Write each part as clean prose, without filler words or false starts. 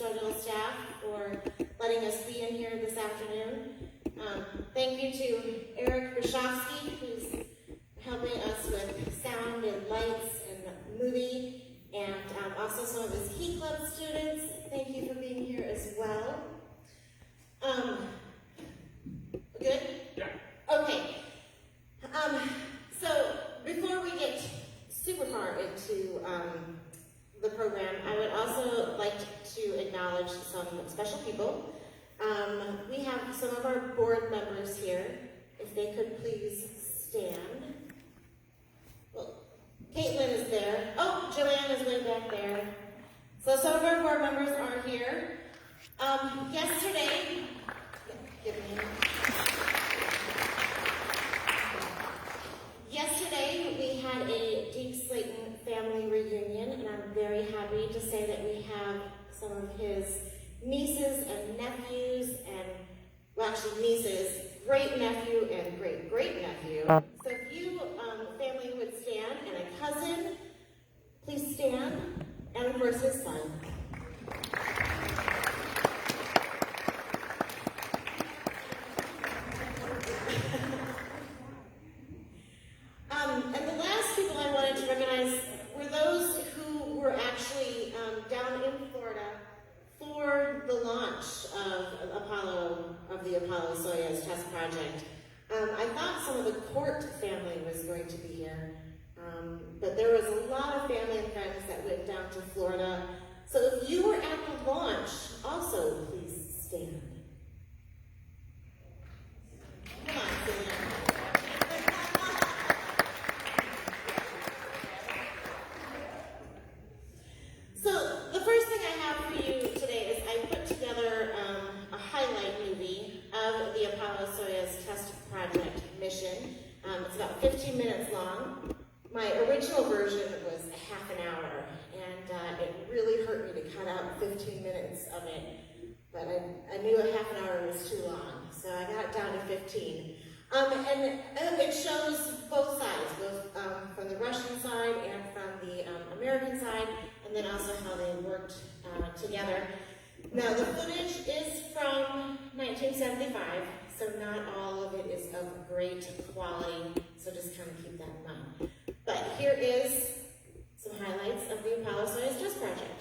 custodial staff for letting us be in here this afternoon. Thank you to Eric Brzozowski, who's helping us with sound and lights and movie, and also some of his Key Club students. Thank you for being here as well. Good? Yeah. Okay. So before we get super far into the program, I would also like to acknowledge some special people. We have some of our board members here. If they could please stand. Well, Caitlin is there. Oh, Joanne is way back there. So some of our board members are here. Yesterday, Yesterday, we had a deep Slayton family reunion, and I'm very happy to say that we have some of his nieces and nephews, and, well, actually nieces, great-nephew and great-great-nephew. So if you, family, would stand, and a cousin, please stand, and of course his son. And the last people I wanted to recognize were those who were actually down in Florida for the launch of the Apollo-Soyuz test project. I thought some of the Court family was going to be here, but there was a lot of family and friends that went down to Florida. So if you were at the launch, also please stand. Come on, Sam. So the first thing I have for you today is I put together a highlight movie of the Apollo-Soyuz test project mission. It's about 15 minutes long. My original version was half an hour, and it really hurt me to cut out 15 minutes of it. But I knew a half an hour was too long, so I got it down to 15. And it shows both sides, both from the Russian side and from the American side, and then also how they worked together. Now, the footage is from 1975, so not all of it is of great quality, so just kind of keep that in mind. But here is some highlights of the Apollo-Soyuz test project.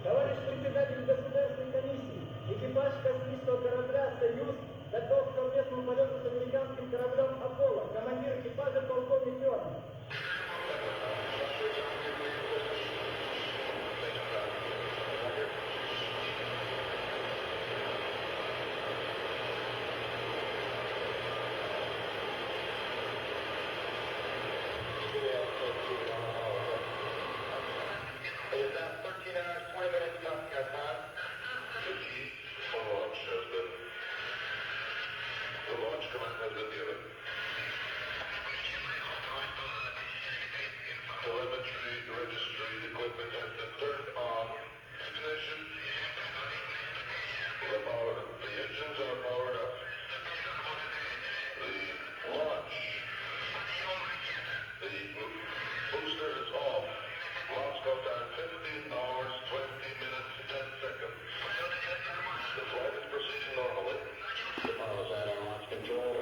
Товарищ председатель Государственной комиссии, экипаж космического корабля «Союз» готов к совместному полету с американским кораблем «Аполло». Командир экипажа полковник Леонов. Is that 13 hours, 20 minutes Moscow time? The launch has been, the launch command has been given. Telemetry, registry, equipment has been turned on. Ignition. The engines are powered up. The launch. The booster is off. Moscow time 15 hours, 20 minutes, 10 seconds. The flight is proceeding normally. The pilot's at our launch control.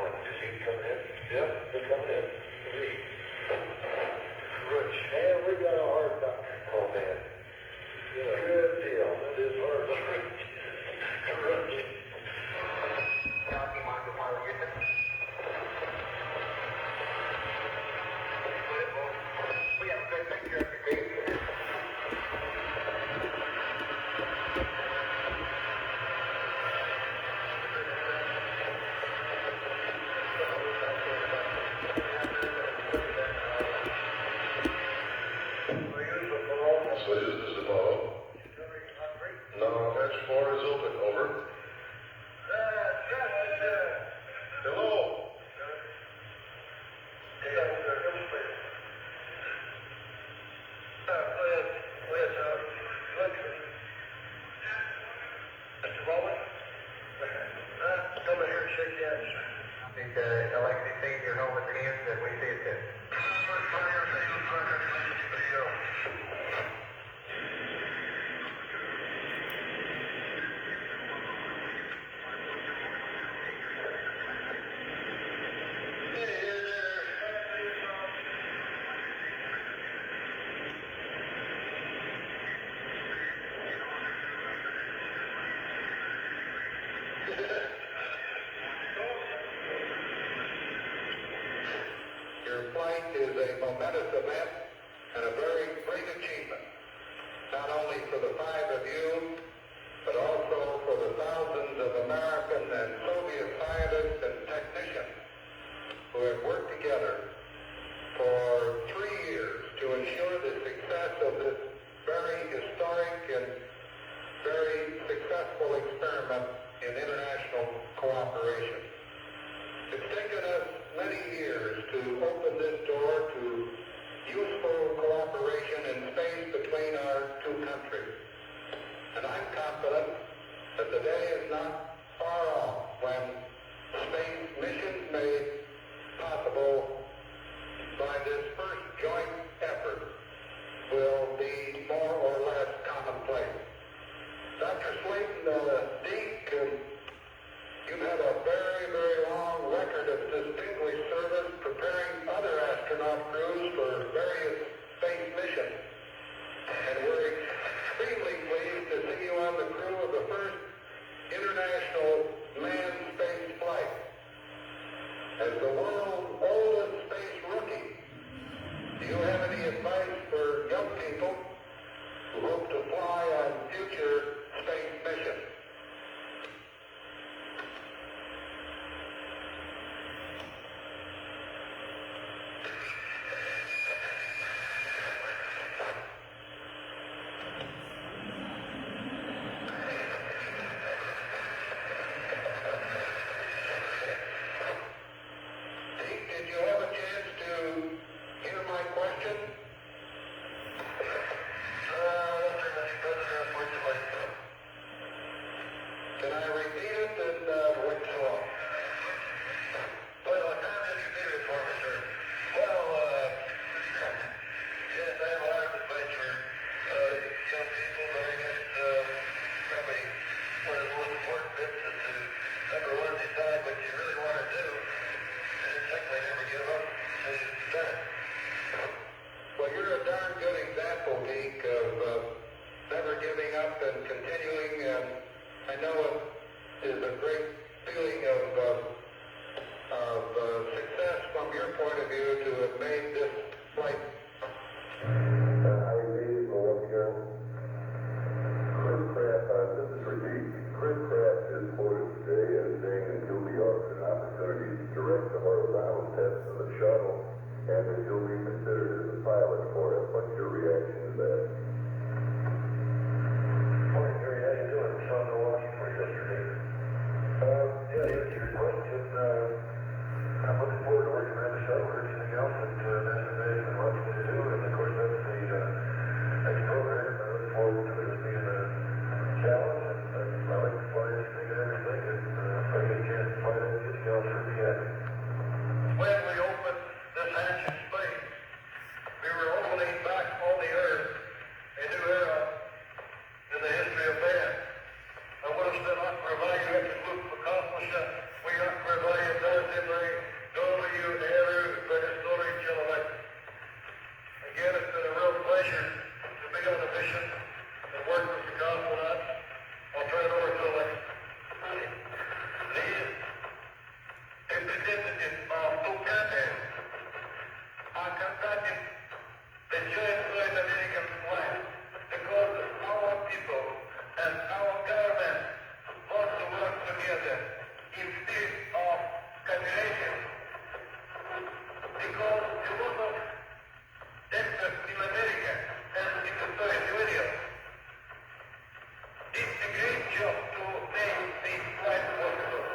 one. You see them coming in? Yep, they're coming in. 3. Rich. Man, we got a hard doctor. Oh, man. Yeah. Good deal. That is hard. Rich. Copy, Michael Pilot, get that? We have a good picture of your baby. Soyuz, this is Apollo. No, hatch 4 is open. Over. Hello. Mr. Bowman? Come in here and shake hands. I think Alexei sees your helmet hands and we see it there. Your flight is a momentous event and a very great achievement, not only for the 5 of you, but also for the thousands of American and Soviet scientists and technicians who have worked together for 3 years to ensure the success of this very historic and very successful experiment in international cooperation. It's taken us many years to open this door to useful cooperation in space between our 2 countries. And I'm confident that the day is not far off when space missions made possible by this first joint effort will be more or less commonplace. Dr. Slayton, Deke, you've had a very, very long record of distinguished service preparing other astronaut crews for various space missions. And we're extremely pleased to see you on the crew of the first international manned space flight. As the world's oldest space rookie, do you have any advice for young people who hope to fly on future space missions? Did you have a chance to hear my question? Can I repeat it and wait so long? Well, I kind of repeat it for me, sir. Well, yes, I have a lot of adventure. Young people, but I guess probably one of the most important bits is to number one, decide what you really want to do. And secondly, never give up until you've done it. Well, you're a darn good example, Deke, of never giving up and continuing. I know it is a great feeling of success from your point of view to have made this flight. This is Ricky. Chris Kraft is quoted today as saying that he'll be offered an opportunity to direct the horizontal tests of the shuttle and that he'll be considered as a pilot for it. What's your reaction to that? Morning, Jerry. How you doing? Saw the watching for yesterday. Yeah, here's your question. I'm looking forward to working on the shuttle or anything else that NASA management wants me to do, and of course that's the next program. I look forward to it being a challenge, and I like to fly anything and everything, and if I get a chance to fly that anything else, I'll be happy. When we opened this hatch in space, we were opening back on the Earth a new era in the history of man. I would have said, not for a value, I could look for accomplishment. We are for a value, Assembly, Prehistoric Gentlemen. Again, it's been a real pleasure to be on the mission and work with the cosmonauts. I'll turn it over to Alexa. The representative of two countries are conducting the joint North American flight because our people and our government want to work together in spirit of cooperation. Because a lot of experts in America and in the Soviet Union did a great job to make this flight possible.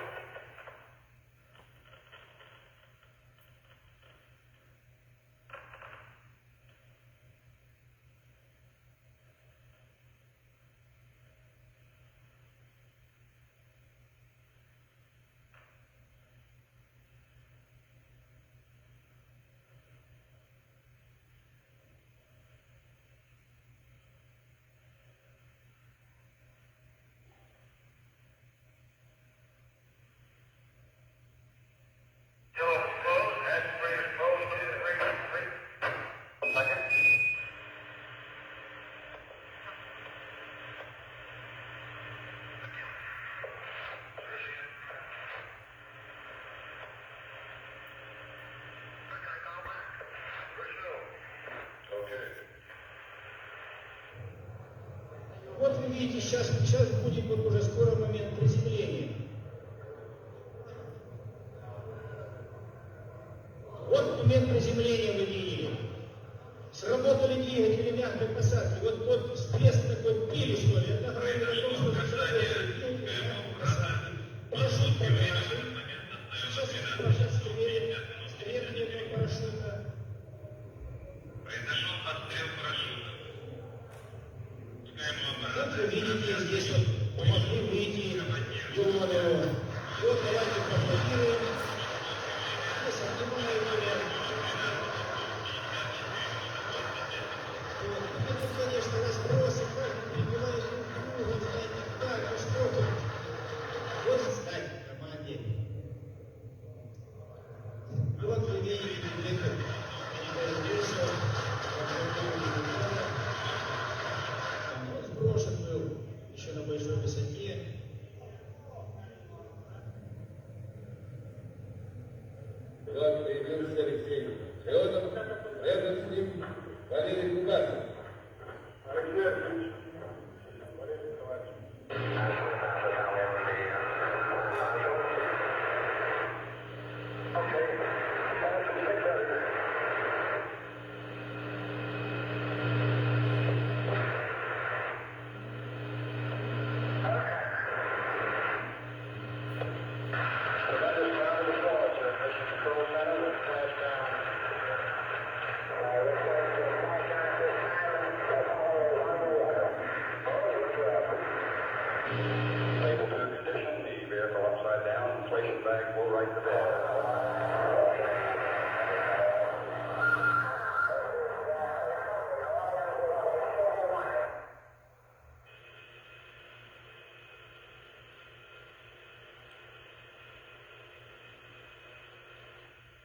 Вот вы видите, сейчас будет вот уже скоро момент приземления. Вот момент приземления вы видели. Сработали двигатели мягкой посадки. Вот тот всплеск такой пили, что ли. Это говорит о том, что сработали двигатели мягкой посадки. Парашют покрашен. Сейчас проверим этого парашюта. Произошел отстрел парашюта. Вот вы видите, здесь вот помогли выйти Юродову. Вот давайте поаплодируем. Здесь обнимаете. Это, конечно, разбросы, каждый перебивает друг друга, знаете, так, ну что тут? Вот стать в команде. Вот вы видите, двигатель. Он сброшен был еще на большой высоте. Вновь появился Алексей Сlayton, рядом с ним Валерий Кугасов. Алексей Алексеевич, Валерий Николаевич. Stable 2 condition, the vehicle upside down, inflation bag full right to bed.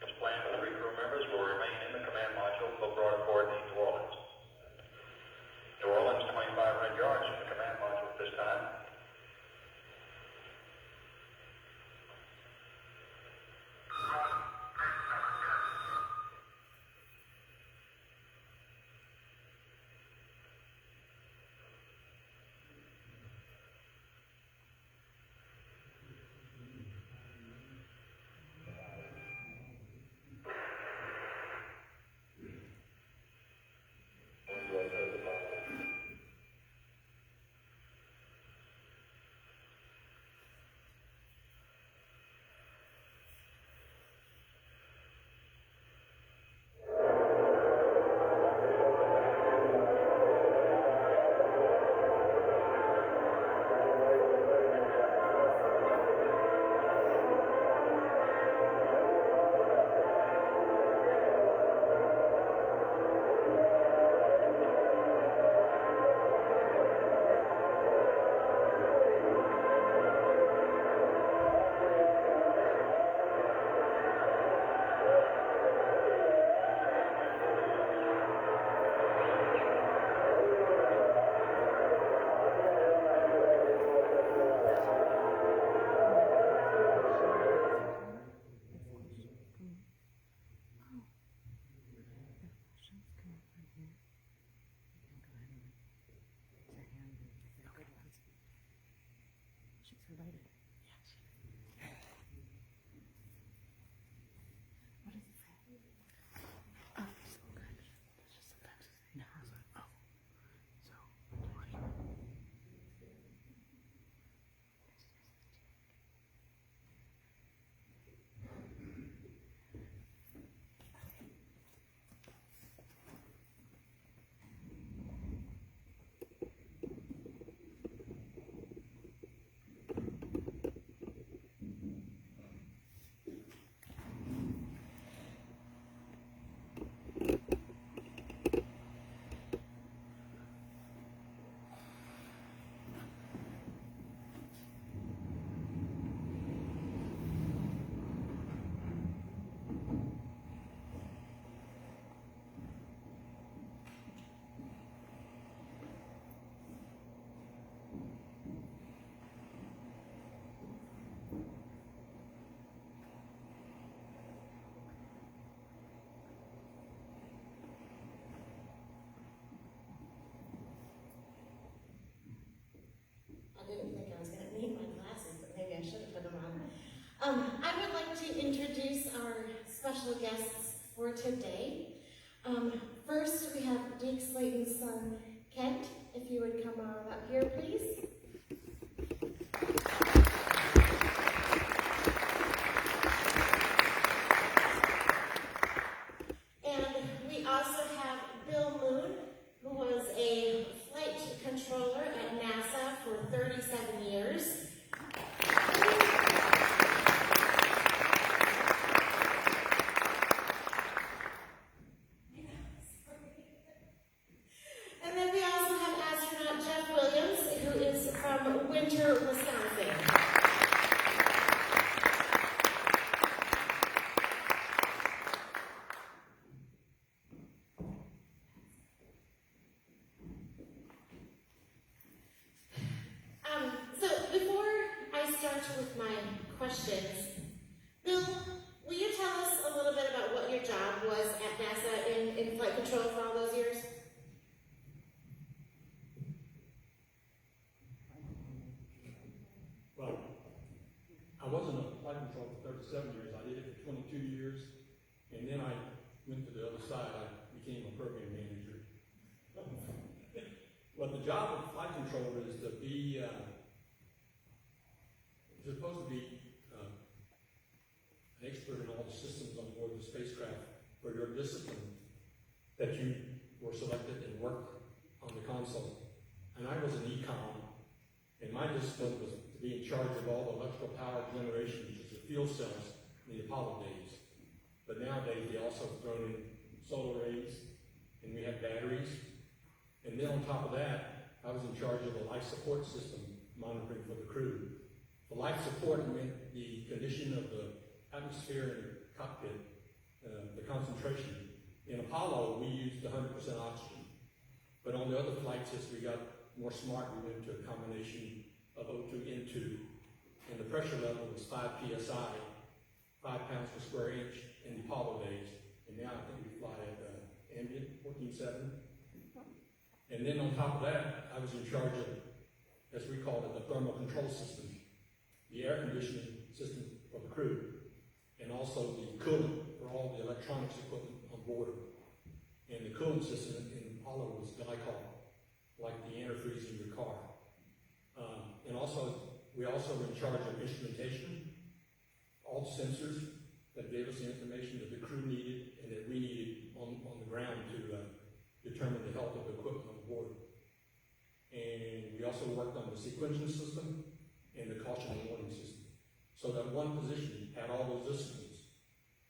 It's planned the 3 crew members will remain in the command module till brought aboard the New Orleans. New Orleans, 2,500 yards from the command module at this time. I would like to introduce our special guests for today. First, we have Duke Slayton's son, Kent. If you would come on up here, please. And we also have Bill Moon, who was a flight controller at NASA for 37 years. And then we also have astronaut Jeff Williams, who is from Winter, Wisconsin. So before I start with my questions, Bill, will you tell us a little bit about what your job was at NASA in flight control for all those years? Well, I wasn't a flight control for 37 years. I did it for 22 years, and then I went to the other side. I became a program manager. But the job of flight controller is to be, you're supposed to be an expert in all the systems on board the spacecraft for your discipline that you were selected and worked on the console. And I was an econ, and my discipline was to be in charge of all the electrical power generation, which is the fuel cells in the Apollo days. But nowadays, they also have thrown in solar arrays, and we have batteries. And then on top of that, I was in charge of the life support system monitoring for the crew. The life support meant the condition of the atmosphere in the cockpit, the concentration. In Apollo, we used 100% oxygen. But on the other flights, as we got more smart, we went to a combination of O2, N2, and the pressure level was 5 psi, 5 pounds per square inch in the Apollo days. And now I think we fly at ambient 14.7. And then on top of that, I was in charge of, as we called it, the thermal control system, the air conditioning system for the crew, and also the coolant for all the electronics equipment on board. And the coolant system in Apollo was glycol, like the antifreeze in your car. And also, we also were in charge of instrumentation, all the sensors that gave us the information that the crew needed and that we needed on the ground to determine the health of the equipment on board. And we also worked on the sequencing system and the caution and warning system. So that one position had all those disciplines.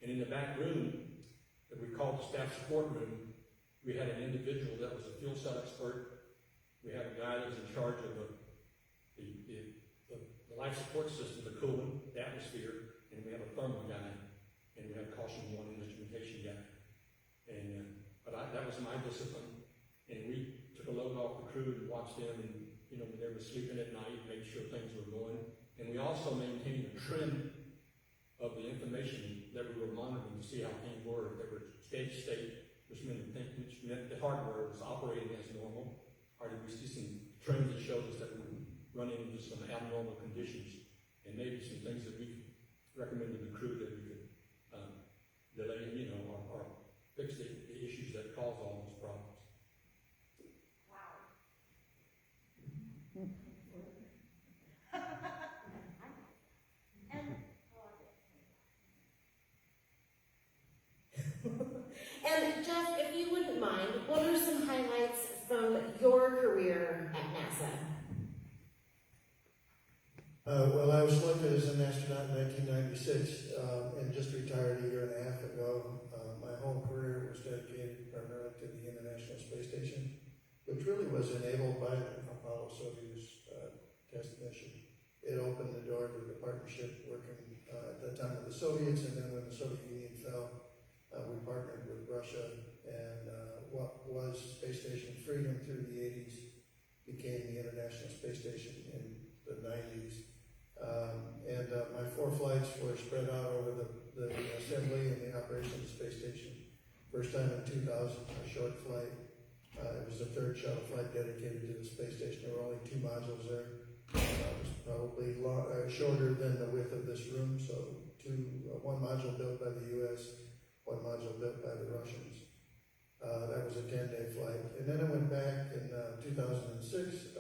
And in the back room, that we called the staff support room, we had an individual that was a fuel cell expert. We had a guy that was in charge of the life support system, the coolant, the atmosphere, and we had a thermal guy, and we had a caution and warning instrumentation guy. And that was my discipline, and we took a load off the crew and watched them, and when they were sleeping at night, made sure things were going. And we also maintained a trend of the information that we were monitoring to see how things were. They were steady state, which meant the hardware was operating as normal, or did we see some trends that showed us that we were running into some abnormal conditions, and maybe some things that we recommended to the crew that we could delay, or fix the issues that cause all those problems. And Jeff, if you wouldn't mind, what are some highlights from your career at NASA? Well, I was selected as an astronaut in 1996 and just retired a year and a half ago. My whole career was dedicated primarily to the International Space Station, which really was enabled by the Apollo-Soyuz test mission. It opened the door to the partnership working at the time with the Soviets, and then when the Soviet Union fell, we partnered with Russia, and what was Space Station Freedom through the 80s became the International Space Station in the 90s. My 4 flights were spread out over the assembly and the operation of the space station. First time in 2000, a short flight. It was the 3rd shuttle flight dedicated to the space station. There were only 2 modules there. It was probably shorter than the width of this room, so one module built by the U.S., one module built by the Russians. That was a 10-day flight. And then I went back in 2006,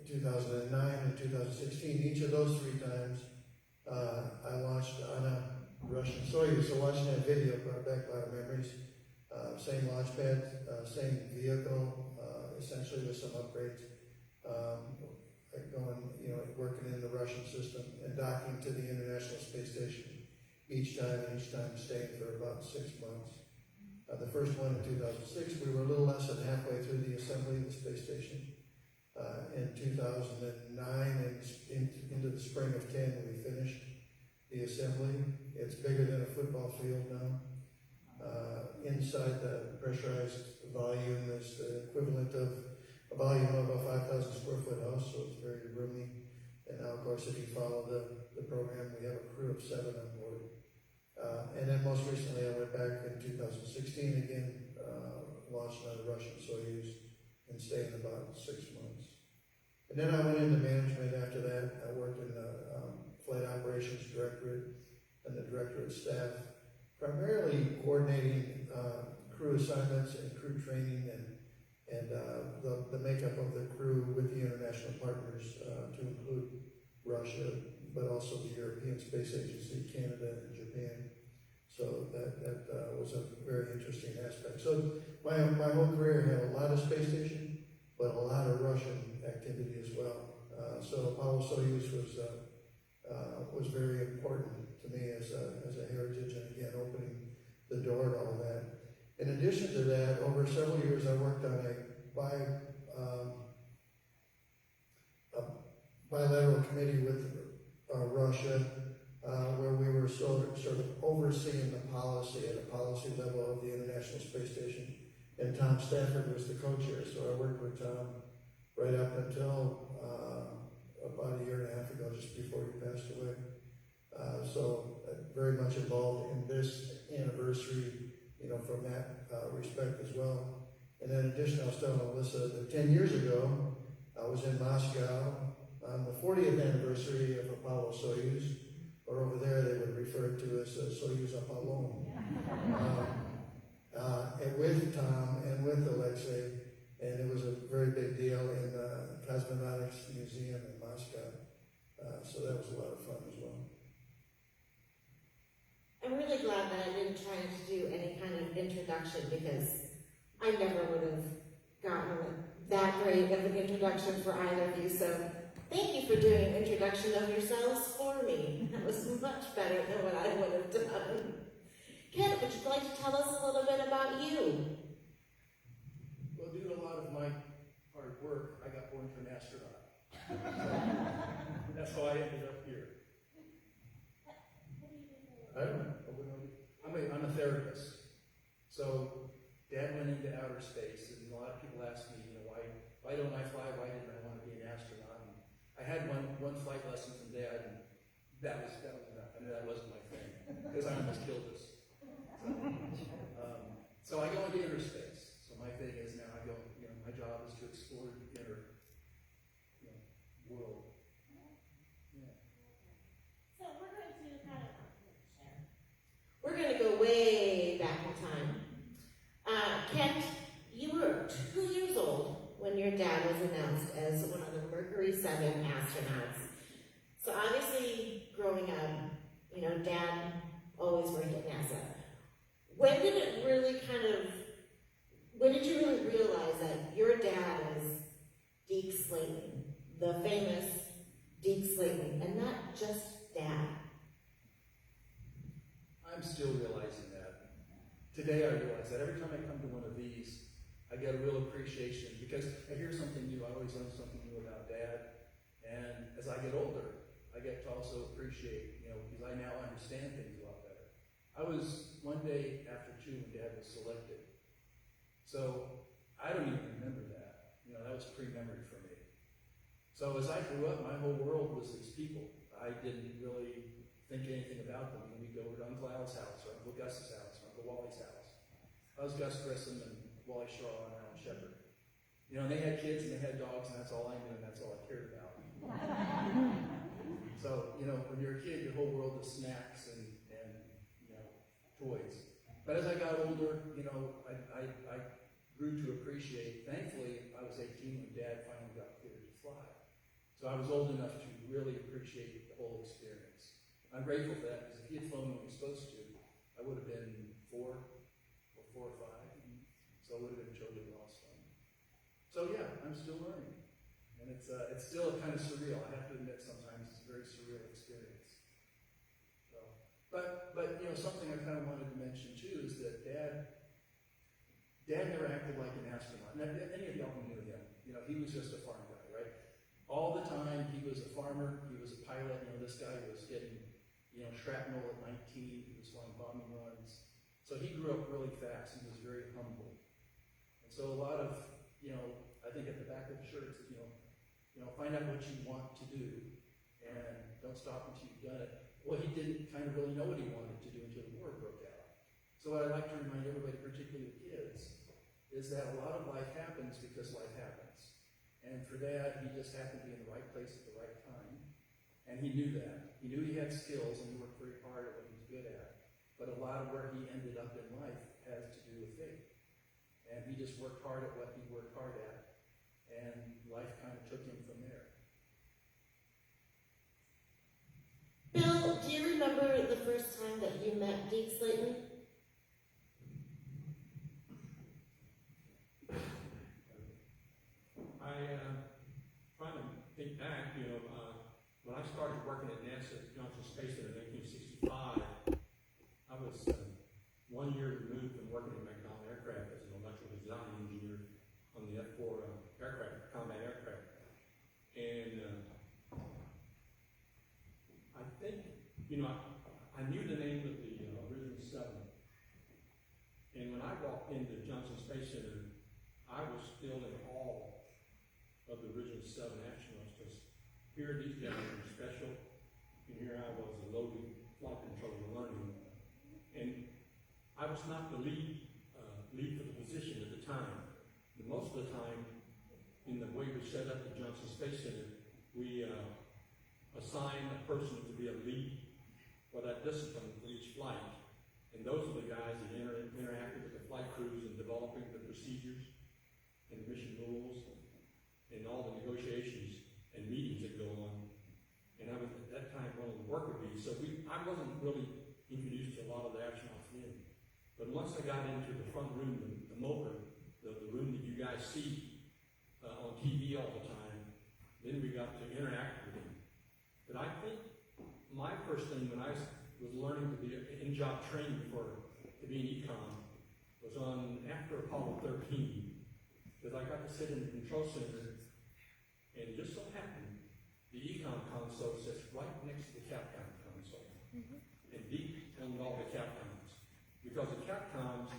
2009, and 2016. Each of those 3 times, I launched on a Russian Soyuz. So watching that video brought back a lot of memories. Same launch pad, same vehicle, essentially with some upgrades. Working in the Russian system and docking to the International Space Station each time staying for about 6 months. The first one in 2006, we were a little less than halfway through the assembly of the space station. In 2009 and into the spring of 10, we finished the assembly. It's bigger than a football field now. Inside the pressurized volume is the equivalent of a volume of a 5,000 square foot house, so it's very roomy. And now, of course, if you follow the program, we have a crew of 7 on board. And then most recently, I went back in 2016 again, launched another Russian Soyuz and stayed about 6 months. And then I went into management after that. I worked in the Flight Operations Directorate and the Directorate staff, primarily coordinating crew assignments and crew training and the makeup of the crew with the international partners to include Russia, but also the European Space Agency, Canada, and Japan. So that was a very interesting aspect. So my whole career had a lot of space station, but a lot of Russian activity as well. So Apollo Soyuz was very important to me as a heritage, and again opening the door to all that. In addition to that, over several years, I worked on a bilateral committee with Russia, where we were sort of overseeing the policy at a policy level of the International Space Station. And Tom Stafford was the co-chair, so I worked with Tom right up until about a year and a half ago, just before he passed away. So very much involved in this anniversary, from that respect as well. And then in addition, I was telling Alyssa that 10 years ago, I was in Moscow on the 40th anniversary of Apollo Soyuz, or over there they would refer to as Soyuz Apollon. And with Tom and with Alexei, and it was a very big deal in the Cosmonautics Museum in Moscow. So that was a lot of fun as well. I'm really glad that I didn't try to do any kind of introduction, because I never would have gotten that great of an introduction for either of you. So thank you for doing an introduction of yourselves for me. That was much better than what I would have done. Kent, would you like to tell us a little bit about you? Well, due to a lot of my hard work, I got born for an astronaut. That's how I ended up here. I don't know. I'm a therapist. So Dad went into outer space, and a lot of people ask me, why don't I fly? Why didn't I want to be an astronaut? And I had one flight lesson from Dad, and that was enough. I mean, that wasn't my thing, because I almost killed us. So I go into inner space. So my thing is now I go, my job is to explore the inner world. Yeah. So we're going to go way back in time. Kent, you were 2 years old when your dad was announced as one of the Mercury 7 astronauts. So obviously, growing up, Dad always worked at NASA. When did you really realize that your dad is Deke Slayton, the famous Deke Slayton, and not just Dad? I'm still realizing that. Today I realize that. Every time I come to one of these, I get a real appreciation, because I hear something new. I always learn something new about Dad. And as I get older, I get to also appreciate, because I now understand things a lot better. I was one day after 2 when Dad was selected. So I don't even remember that. That was pre-memory for me. So as I grew up, my whole world was these people. I didn't really think anything about them. We'd go over to Uncle Al's house, or Uncle Gus's house, or Uncle Wally's house. I was Gus Grissom and Wally Shaw and Alan Shepard. You know, and they had kids and they had dogs, and that's all I knew, and that's all I cared about. So, you know, when you're a kid, your whole world is snacks and you know, toys. But as I got older, you know, I grew to appreciate, thankfully, I was 18 when Dad finally got cleared to fly. So I was old enough to really appreciate the whole experience. I'm grateful for that, because if he had flown when he was supposed to, I would have been 4 or 5. So I would have been totally lost on. So yeah, I'm still learning. And it's still kind of surreal. I have to admit, sometimes it's a very surreal experience. So, but you know, something I kind of wanted to mention too is that Dad never acted like an astronaut. Now, any of y'all who knew him, you know, he was just a farm guy, right? All the time, he was a farmer, he was a pilot. You know, this guy was getting, you know, shrapnel at 19, he was flying bombing runs. So he grew up really fast. He was very humble. And so a lot of, you know, I think at the back of the shirt it says, you know, find out what you want to do and don't stop until you've done it. Well, he didn't kind of really know what he wanted to do until the war broke out. So what I'd like to remind everybody, particularly the kids, is that a lot of life happens because life happens. And for Dad, he just happened to be in the right place at the right time. And he knew that. He knew he had skills and he worked very hard at what he was good at. But a lot of where he ended up in life has to do with faith. And he just worked hard at what he worked hard at. And life kind of took him from there. Bill, do you remember the first time that you met Deke Slayton? Trying to think back, you know, when I started working at NASA at Johnson Space Center in 1965, I was 1 year removed from working at McDonnell Aircraft as an electrical design engineer on the F-4 aircraft, combat aircraft. And I think, you know, I knew the name of the original 7. And when I walked into Johnson Space Center, I was still in awe of the original 7 astronauts, because here these guys were special, and here I was a lowly flight controller learning. And I was not the lead for the position at the time. But most of the time, in the way we set up the Johnson Space Center, we assigned a person to be a lead for that discipline for each flight. And those are the guys that interacted with the flight crews in developing the procedures and the mission rules and all the negotiations and meetings that go on. And I was at that time one of the worker bees, so I wasn't really introduced to a lot of the astronauts then. But once I got into the front room, the MOCA, the room that you guys see on TV all the time, then we got to interact with them. But I think my first thing when I was learning to be in-job training to be an econ was on after Apollo 13, because I got to sit in the control center, and it just so happened the econ console sits right next to the Capcom console. And Deke owned all the Capcoms, because the Capcoms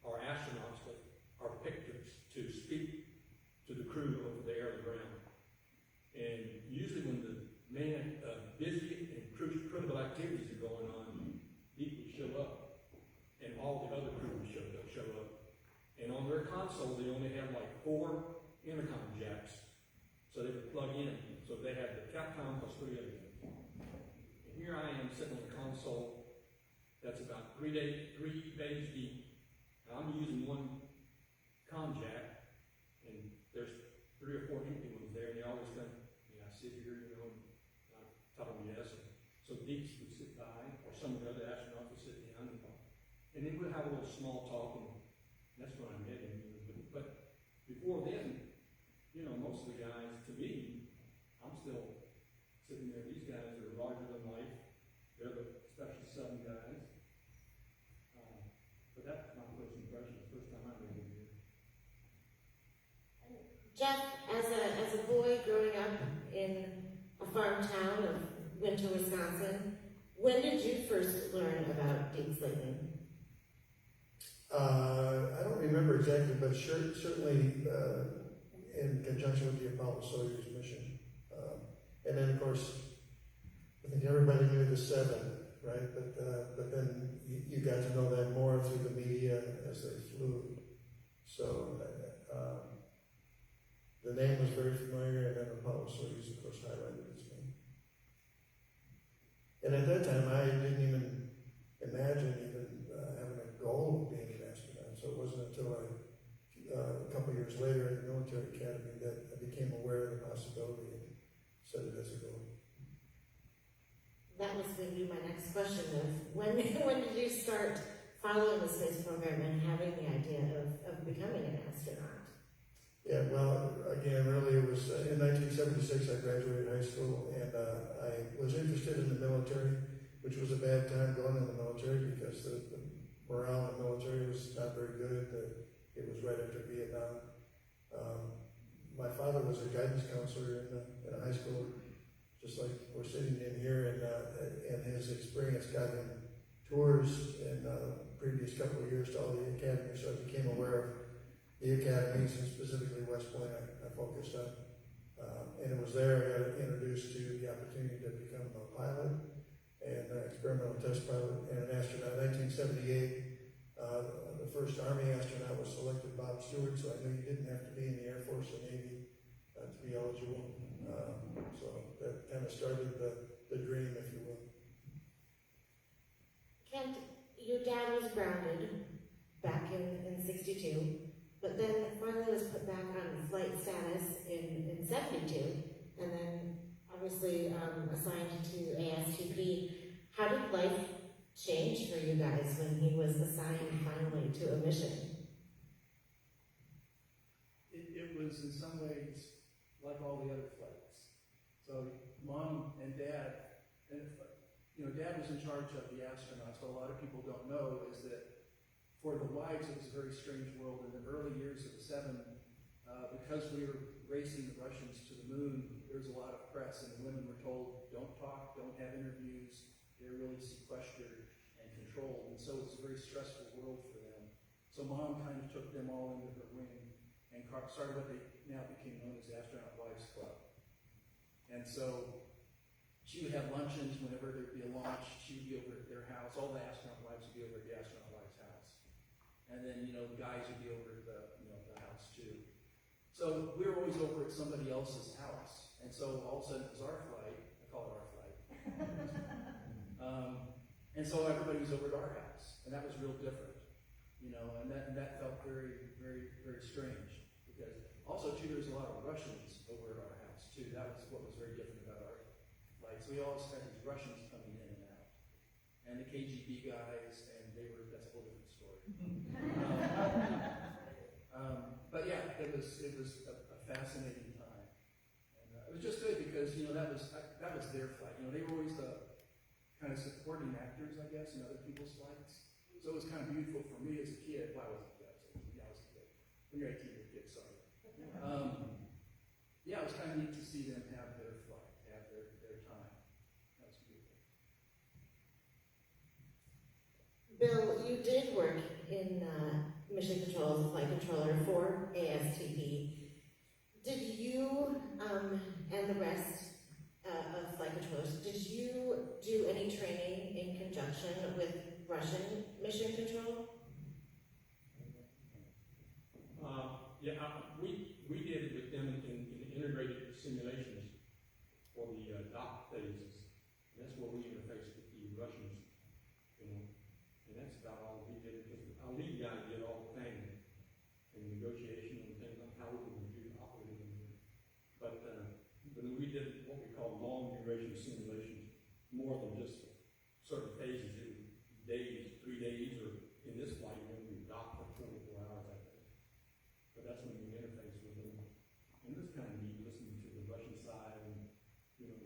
are astronauts that are picked to speak to the crew over the air and the ground. And usually when the main busy and critical activities are going on, Deke would show up, and all the other crew would show up. And on their console, they only had like 4 intercom jacks, so they would plug in. So they had the Capcom plus 3 other things. And here I am sitting on the console that's about 3 bays deep. Now I'm using 1 com jack, and there's 3 or 4 empty ones there, and they always come, yeah, I sit here, you know, and I tell them yes. So Deke would sit by, or some of the other astronauts would sit down, and then we'd have a little small talk, and that's when I met him. But before then, you know, most of the guys, to me, I'm still sitting there. These guys are larger than life. They're the special 7 guys. But that's my first impression, the first time I met him here. Jeff, as a boy growing up in a farm town of Winter, Wisconsin, when did you first learn about Deke Slayton? I don't remember exactly, but certainly in conjunction with the Apollo Soyuz mission. And then, of course, I think everybody knew the 7, right? But then you got to know them more through the media as they flew. So the name was very familiar, and then Apollo Soyuz, of course, highlighted its name. And at that time, I didn't even imagine having a goal of being an astronaut. So it wasn't until a couple years later at the military academy that I became aware of the possibility and set it as a goal. That was going to be my next question of when did you start following the space program and having the idea of becoming an astronaut? Yeah, well, again, really it was in 1976 I graduated high school, and I was interested in the military, which was a bad time going in the military because the morale in the military was not very good. It was right after Vietnam. My father was a guidance counselor in a high school, just like we're sitting in here, and his experience got him tours in the previous couple of years to all the academies, so I became aware of the academies, and specifically West Point I focused on. And it was there I got introduced to the opportunity to become a pilot, and an experimental test pilot, and an astronaut. In 1978, the first Army astronaut was selected, Bob Stewart, so I knew you didn't have to be in the Air Force or Navy to be eligible. So that kind of started the dream, if you will. Kent, your dad was grounded back in 62, but then finally was put back on flight status in 72, and then obviously assigned to ASTP. How did life change for you guys when he was assigned finally to a mission? It was in some ways like all the other flights. So Mom and Dad, and Dad was in charge of the astronauts. What a lot of people don't know is that for the wives, it was a very strange world. In the early years of the 7, because we were racing the Russians to the moon, there was a lot of press, and the women were told, don't talk, don't have interviews. They're really sequestered and controlled, and so it was a very stressful world for them. So Mom kind of took them all under her wing and started what they now became known as the Astronaut Wives Club. And so she would have luncheons whenever there'd be a launch. She would be over at their house. All the astronaut wives would be over at the astronaut wives' house. And then, the guys would be over at the house too. So we were always over at somebody else's house. And so all of a sudden it was our flight. I call it our flight. And so everybody was over at our house. And that was real different, and that felt very, very, very strange. Because also too, there was a lot of Russians over at our house too. That was what was very different about our flights. We always had these Russians coming in and out. And the KGB guys, and that's a whole different story. But yeah, it was a fascinating time, and it was just good because that was their flight. They were always the kind of supporting actors, I guess, in other people's flights. So it was kind of beautiful for me as a kid. Well, I was a kid. When you're 18, you're a kid. Sorry. Yeah, it was kind of neat to see them have their flight, have their time. That was beautiful. Bill, you did work in mission control as a flight controller for ASTP. Did you and the rest of flight controllers, did you do any training in conjunction with Russian mission control? We did it with them in integrated simulations for the dock phases. And that's where we interfaced with the Russians, and that's about all we did. Because our lead guy did all the planning and negotiation and things on how we would do operating. But when we did what we call long duration simulations, more than just certain phases, it was days, 3 days, or in this flight, when we docked for 24 hours, I think. But that's when we interface with them. And it was kind of neat listening to the Russian side and,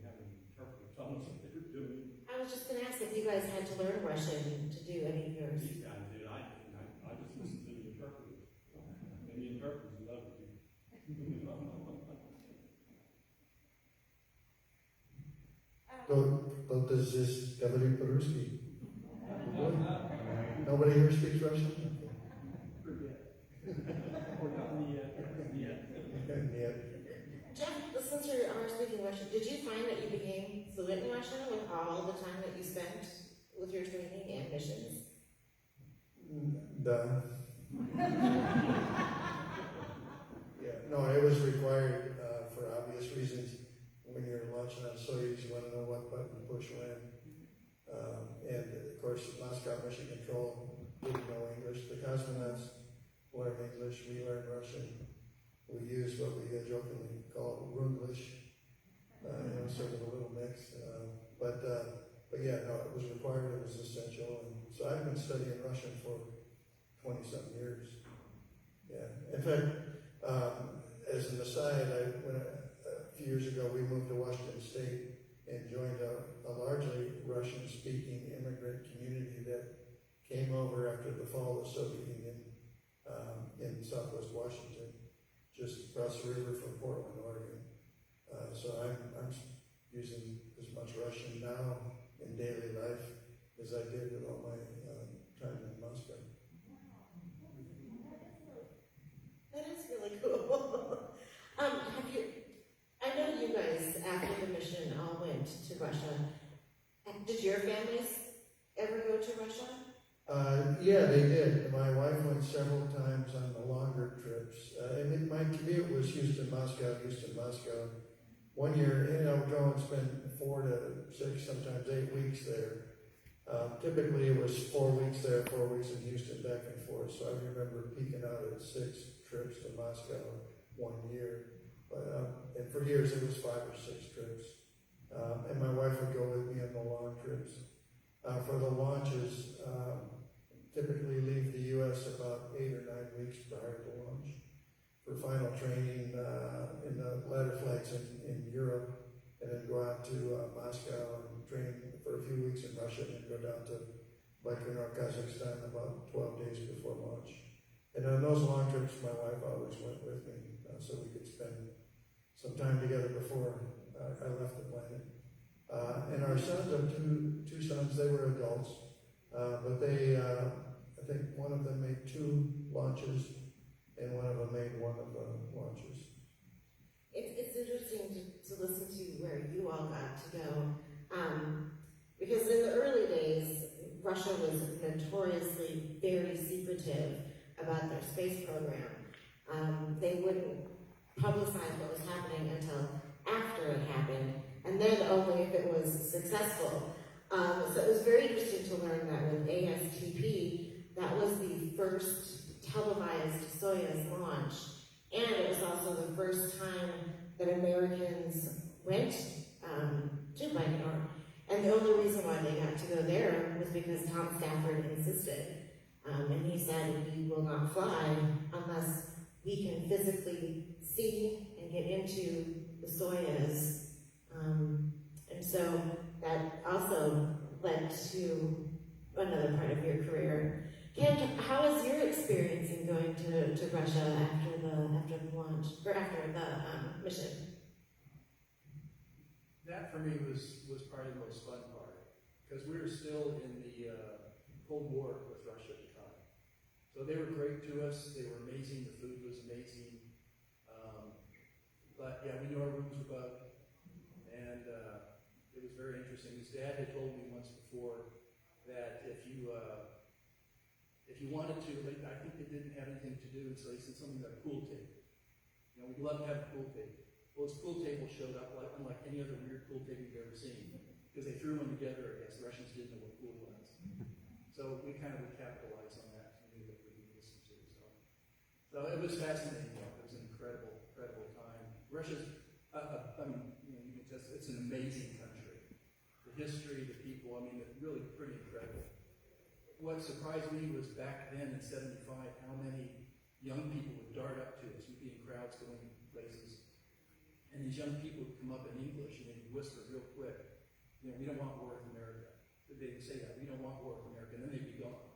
having an interpreter tell us what they were doing. I was just going to ask if you guys had to learn Russian to do any of yours. These guys did. I just listened to the interpreters. And the interpreters loved it. To здесь говорит по-русски. Nobody here speaks Russian? Jeff, since you are speaking Russian, did you find that you became fluent in Russian with all the time that you spent with your training and missions? Да. Yeah, no, it was required push when. And of course, Moscow Mission Control didn't know English. The cosmonauts learned English, we learned Russian. We used what we jokingly call Runglish, sort of a little mix. But yeah, no, it was required, it was essential. And so I've been studying Russian for 20-some years. Yeah. In fact, as an aside, a few years ago, we moved to Washington State and joined a largely Russian-speaking immigrant community that came over after the fall of the Soviet Union in Southwest Washington, just across the river from Portland, Oregon. So I'm using as much Russian now in daily life as I did with all my time in Moscow. That is really cool. I know you guys, after the mission, all went to Russia. Did your families ever go to Russia? Yeah, they did. My wife went several times on the longer trips. My commute was Houston, Moscow. One year, I would go and spend 4 to 6, sometimes 8 weeks there. Typically, it was 4 weeks there, 4 weeks in Houston, back and forth. So I remember peaking out at 6 trips to Moscow 1 year. And for years, it was 5 or 6 trips. And my wife would go with me on the long trips. For the launches, typically leave the U.S. about 8 or 9 weeks prior to launch for final training in the ladder flights in Europe, and then go out to Moscow and train for a few weeks in Russia, and then go down to Baikonur, Kazakhstan about 12 days before launch. And on those long trips, my wife always went with me, so we could spend some time together before I left the planet. And our sons, our two sons, they were adults, but they, I think one of them made 2 launches, and one of them made 1 of the launches. It's interesting to listen to where you all got to go, because in the early days, Russia was notoriously very secretive about their space program. They wouldn't publicize what was happening until after it happened, and then only if it was successful. So it was very interesting to learn that with ASTP, that was the first televised Soyuz launch, and it was also the first time that Americans went to Baikonur. And the only reason why they got to go there was because Tom Stafford insisted. And he said, we will not fly unless we can physically see and get into the Soyuz. And so that also led to another part of your career. Ken, how was your experience in going to Russia after the launch, or after the mission? That for me was probably the most fun part, because we were still in the Cold War with Russia at the time. So they were great to us. They were amazing. The food was amazing. But yeah, we knew our rooms were bugged, and it was very interesting. His dad had told me once before that if you wanted to, I think they didn't have anything to do, so they said something like pool table. We'd love to have a pool table. Well, his pool table showed up unlike any other weird pool table you've ever seen, because they threw them together. I guess the Russians didn't know what pool was. So we kind of would capitalize on that. We knew that we would listen to. So it was fascinating. It was an incredible time. Russia's, you can test, it's an amazing country. The history, the people, it's really pretty incredible. What surprised me was back then in '75, how many young people would dart up to us. We'd be in crowds going places. And these young people would come up in English and they'd whisper real quick, we don't want war with America. They'd say that, we don't want war with America, and then they'd be gone.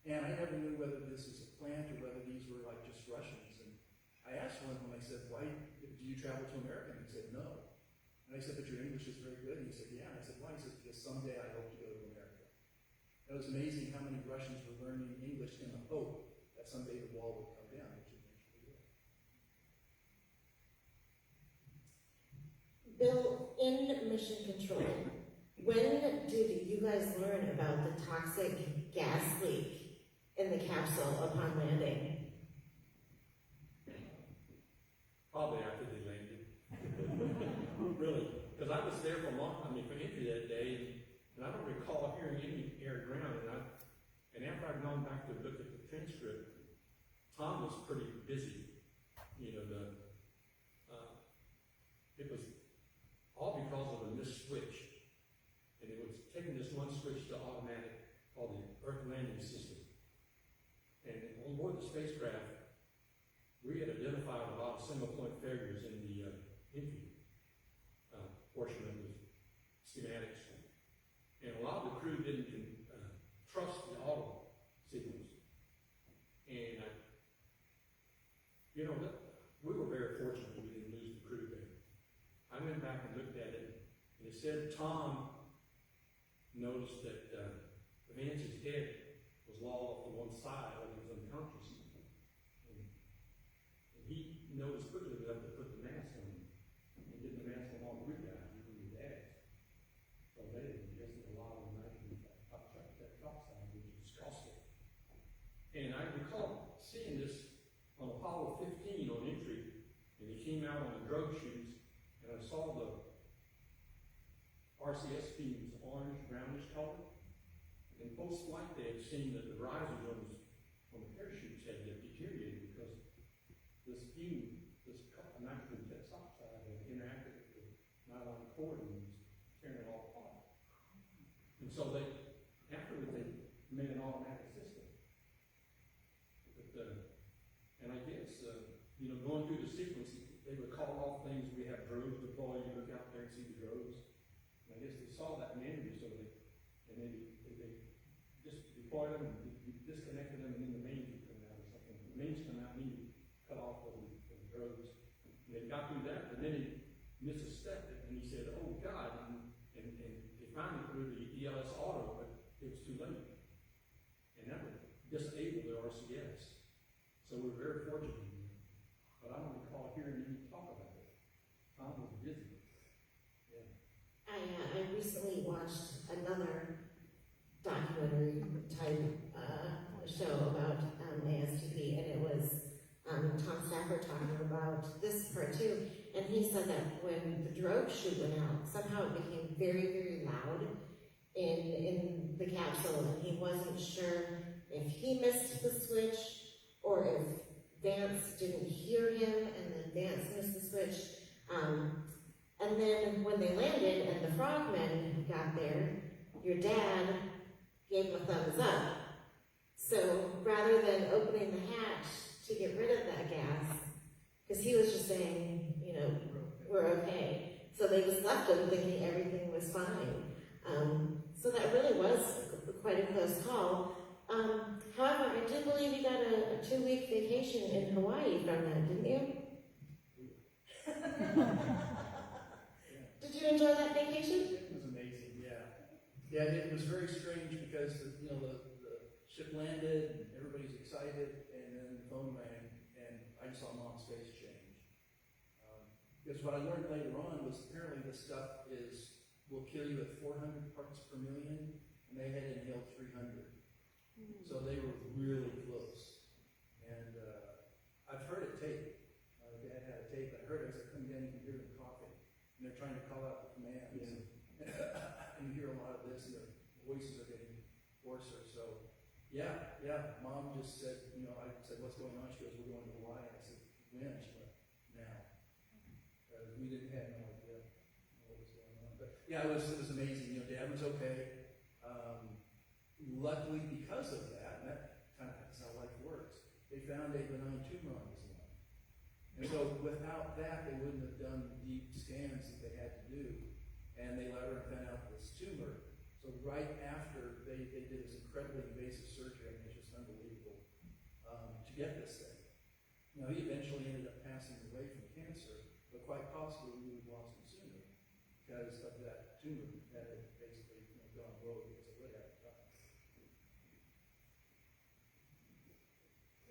And I never knew whether this was a plant or whether these were like just Russians. And I asked one of them, I said, why do you travel to America? And he said, no. And I said, but your English is very good. And he said, yeah. And I said, why? He said, because someday I hope to go to America. It was amazing how many Russians were learning English in the hope that someday the wall would come down, which eventually did. Bill, in mission control, when did you guys learn about the toxic gas leak in the capsule upon landing? Probably after they landed. Really, because I was there for entry that day, and I don't recall hearing any air ground, and after I'd gone back to look at the transcript, Tom was pretty busy. You know, it was all because of a missed switch, and it was taking this one switch to automatic, called the Earth Landing System. And on board the spacecraft, we had identified a lot of single point failures in the entry portion of the schematics. And a lot of the crew didn't trust the auto signals. And, we were very fortunate we didn't lose the crew there. I went back and looked at it, and it said Tom noticed that Vance's head was lolled off to one side while he was unconscious. And he noticed quickly enough to put the mask on him. And get the mask on all three guys, including his dad. So they had ingested a lot of nitrogen oxide, which is caustic. And I recall seeing this on Apollo 15 on entry, and he came out on the drogue chutes, and I saw the RCS beams orange, brownish color. And post-flight, they had seen that the risers on the parachutes had deteriorated because this fume, this nitrogen oxide had interacted with the nylon cord and was tearing it all apart. And so afterwards they made an automatic system. And I guess, going through the sequence, they would call off things. We have drones deployed, you look out there and see the drones. And I guess they saw that manually, so they just deployed them and disconnected them, and then the mains would come out or something. The mains come out and you cut off the drones. And they got through that, but then he missed a step, and he said, "Oh God," and they finally put the ELS auto, but it was too late. And that would disable the RCS. So we're very fortunate. But I don't recall hearing you talk about it. Tom was busy. Yeah. I recently watched another documentary type show about ASTP, and it was Tom Stafford talking about this part too. And he said that when the drogue chute went out, somehow it became very, very loud in the capsule, and he wasn't sure if he missed the switch or if Vance didn't hear him and then Vance missed the switch. And then when they landed and the frogmen got there, your dad gave him a thumbs up. So rather than opening the hatch to get rid of that gas, because he was just saying, we're okay. So they just left him thinking everything was fine. So that really was quite a close call. However, I do believe you got a 2-week vacation in Hawaii from that, didn't you? Did you enjoy that vacation? It was amazing, yeah. Yeah, it was very strange because the ship landed, and everybody's excited, and then the phone rang, and I just saw Mom's face change. Because what I learned later on was apparently this stuff will kill you at 400 parts per million, and they had inhaled 300. So they were really close. And I've heard it tape. Dad had a tape. I heard it as I come down, you can hear them coughing. And they're trying to call out the commands. Yeah. And you hear a lot of this, and their voices are getting hoarser. So, yeah. Mom just said, I said, "What's going on?" She goes, "We're going to Hawaii." I said, "When?" She went, "Now." Because we didn't have no idea what was going on. But yeah, it was amazing. Dad was okay. Luckily, because of that, and that kind of is how life works, they found a benign tumor on his lung. And so without that, they wouldn't have done the deep scans that they had to do. And they let her found out this tumor. So right after, they did this incredibly invasive surgery, and it's just unbelievable, to get this thing. Now, he eventually ended up passing away from cancer, but quite possibly we would have lost him sooner because of that tumor that had basically gone rogue because it would have done.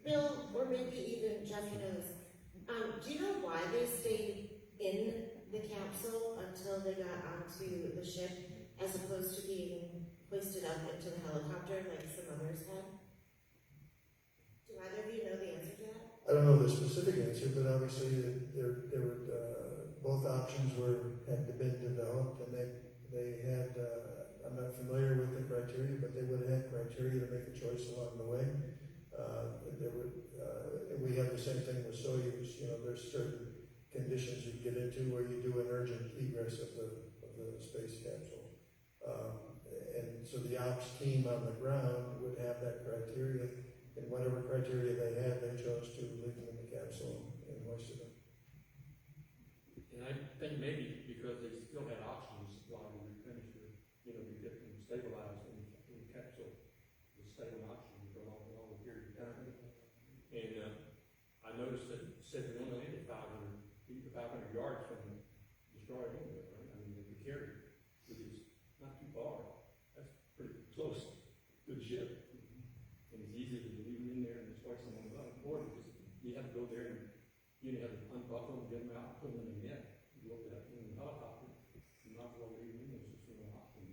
Bill, or maybe even Jeff knows, do you know why they stayed in the capsule until they got onto the ship as opposed to being hoisted up into the helicopter like some others had? Do either of you know the answer to that? I don't know the specific answer, but obviously they were both options had been developed, and they had, I'm not familiar with the criteria, but they would have had criteria to make a choice along the way. We have the same thing with Soyuz. There's certain conditions you get into where you do an urgent egress of the space capsule. And so the ops team on the ground would have that criteria, and whatever criteria they had, they chose to leave them in the capsule and hoisted them. And I think maybe because they still had oxygen supply when we finished it, you get them stabilized in the capsule, to stay on oxygen for a long period of time. And I noticed that it said we only landed 500 yards from the destroyer anyway, right? I mean, the carrier, which is not too far. That's pretty close to the ship. And it's easy to leave them in there and destroy someone without a board, because you have to go there and you have to unbuckle them, get them out, put them in the net. You look at in the helicopter, you might as well leave them in there, just for an option.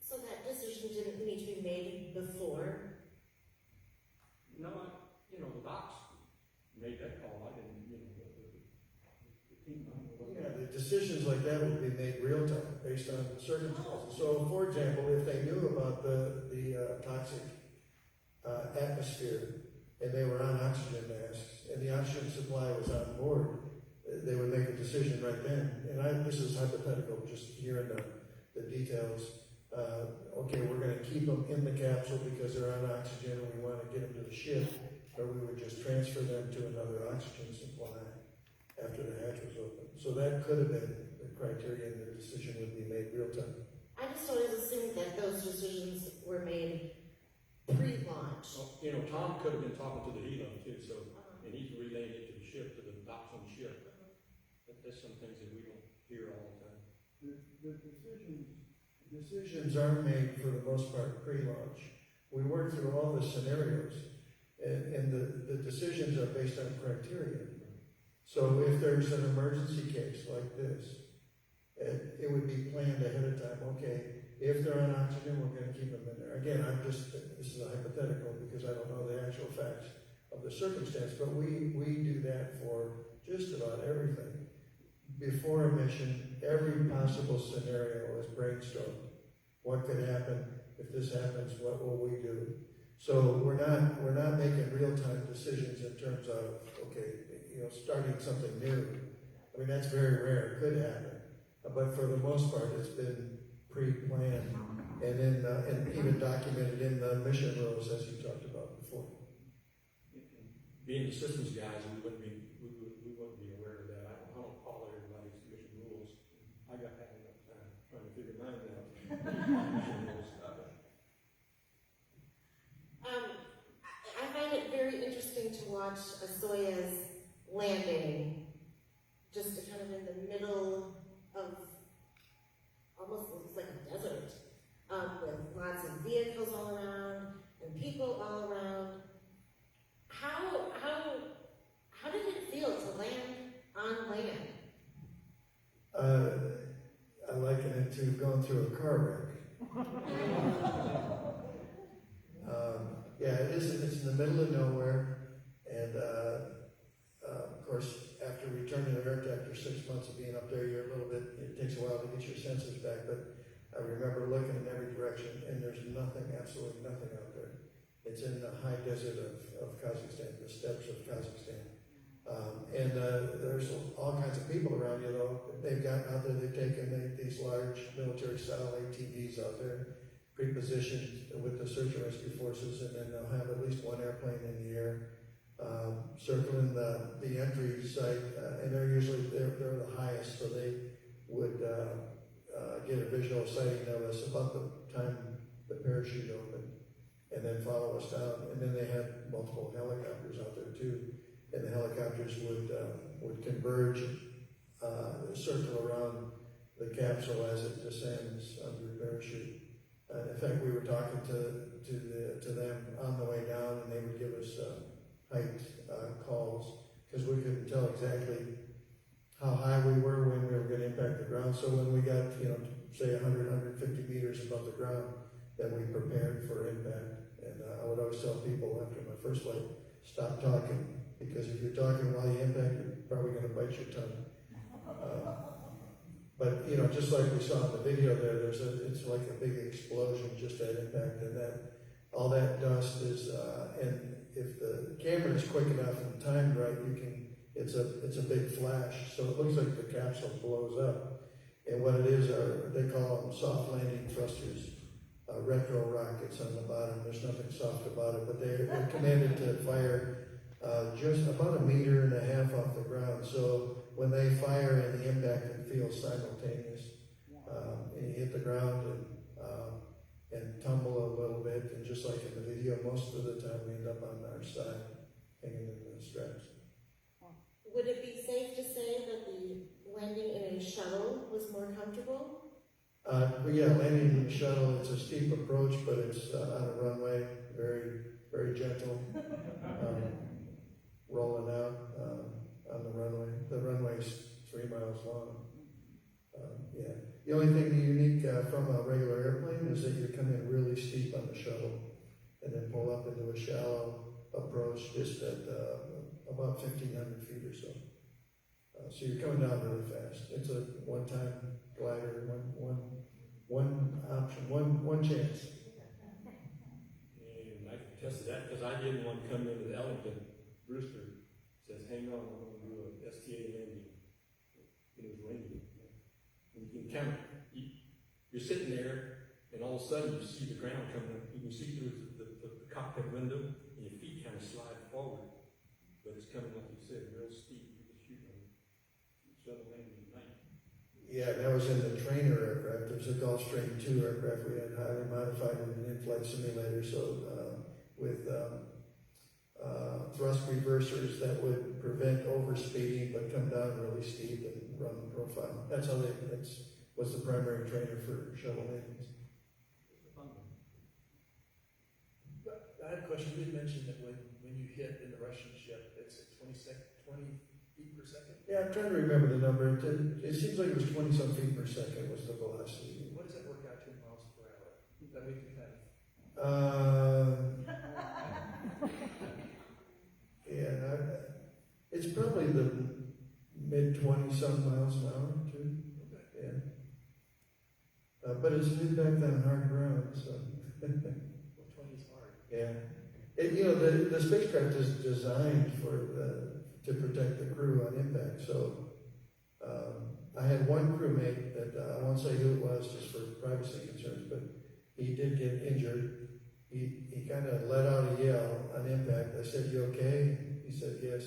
So that decision didn't need to be made before? No, the docs made that call. I didn't, the team. Yeah, the decisions like that would be made real time based on circumstances. So, for example, if they knew about the toxic atmosphere and they were on oxygen masks and the oxygen supply was on board, they would make a decision right then. And this is hypothetical, just hearing the details. Okay, we're going to keep them in the capsule because they're on oxygen and we want to get them to the ship, or we would just transfer them to another oxygen supply after the hatch was open. So that could have been the criteria, and the decision would be made real time. I just always assumed that those decisions were made pre-launch. Well, Tom could have been talking to the helo too, so, and he's relaying it to the ship, to the docs on the ship. That's some things that we don't hear all the time. The decisions aren't made for the most part pre-launch. We work through all the scenarios, and the decisions are based on criteria. So if there's an emergency case like this, it would be planned ahead of time. Okay, if they're on oxygen, we're going to keep them in there. Again, this is a hypothetical because I don't know the actual facts of the circumstance, but we do that for just about everything. Before a mission, every possible scenario is brainstormed. What could happen if this happens? What will we do? So we're not making real-time decisions in terms of starting something new. I mean, that's very rare. It could happen, but for the most part, it's been pre-planned and then and even documented in the mission rules, as you talked about before. Being the systems guys, we wouldn't be aware of that. I don't follow everybody's mission rules. I got that enough time trying to figure mine out. Mission rules. I find it very interesting to watch a Soyuz landing just kind of in the middle of almost looks like a desert, with lots of vehicles all around and people all around. How did it feel to land on land? I liken it to going through a car wreck. Yeah, it is. It's in the middle of nowhere, and of course, after returning to Earth after 6 months of being up there, you're a little bit. It takes a while to get your senses back, but I remember looking in every direction, and there's nothing, absolutely nothing out there. It's in the high desert of Kazakhstan, the steppes of Kazakhstan, and there's all kinds of people around you. Though they've gotten out there, they've taken these large military-style ATVs out there, pre-positioned with the search and rescue forces, and then they'll have at least one airplane in the air circling the entry site, and they're the highest, so they would get a visual sighting of us about the time the parachute opened, and then follow us down. And then they had multiple helicopters out there too, and the helicopters would converge, circle around the capsule as it descends under the parachute. In fact, we were talking to them on the way down, and they would give us height calls because we couldn't tell exactly how high we were when we were going to impact the ground. So when we got, say 100, 150 meters above the ground, then we prepared for impact. And I would always tell people after my first flight, stop talking, because if you're talking while you impact, you're probably going to bite your tongue. But you know, just like we saw in the video there, it's like a big explosion just at impact, and all that dust is, and if the camera is quick enough and timed right, it's a big flash, so it looks like the capsule blows up. And what it is they call them soft landing thrusters, retro rockets on the bottom. There's nothing soft about it, but they're commanded to fire just about 1.5 meters off the ground. So when they fire in the impact and feel simultaneous, and you hit the ground and tumble a little bit, and just like in the video, most of the time we end up on our side, hanging in the straps. Would it be safe to say that the landing in a shuttle was more comfortable? But yeah, landing in the shuttle, it's a steep approach, but it's on a runway, very, very gentle, rolling out on the runway. The runway's 3 miles long. Yeah. The only thing unique from a regular airplane is that you come in really steep on the shuttle and then pull up into a shallow approach just at about 1,500 feet or so. So you're coming down really fast. It's a one-time glider, one option, one chance. And I can attest to that because I did one come into the Ellington. Brewster says, hang on, I'm going to do a STA landing. It was raining. And you can count it. You're sitting there, and all of a sudden you see the ground coming up. You can see through the cockpit window, and your feet kind of slide forward. But it's coming, like you said, real steep. You can shoot on shuttle landing at night. Yeah, that was in the trainer aircraft. It was a Gulfstream 2 aircraft we had highly modified with an in-flight simulator. So with thrust reversers that would prevent overspeeding but come down really steep and run the profile. That's was the primary trainer for shuttle landings. I had a question. You had mentioned that when you hit in the Russian ship, it's at 20 feet per second? Yeah, I'm trying to remember the number. It seems like it was 20-some feet per second was the velocity. What does that work out to in miles per hour? That we can have. It's probably the mid-20-some miles an hour, too. Okay. Yeah. But it's an impact on hard ground, so. Well, 20 is hard. Yeah. The spacecraft is designed to protect the crew on impact. So I had one crewmate that I won't say who it was just for privacy concerns, but he did get injured. He kind of let out a yell on impact. I said, "You okay?" He said, "Yes."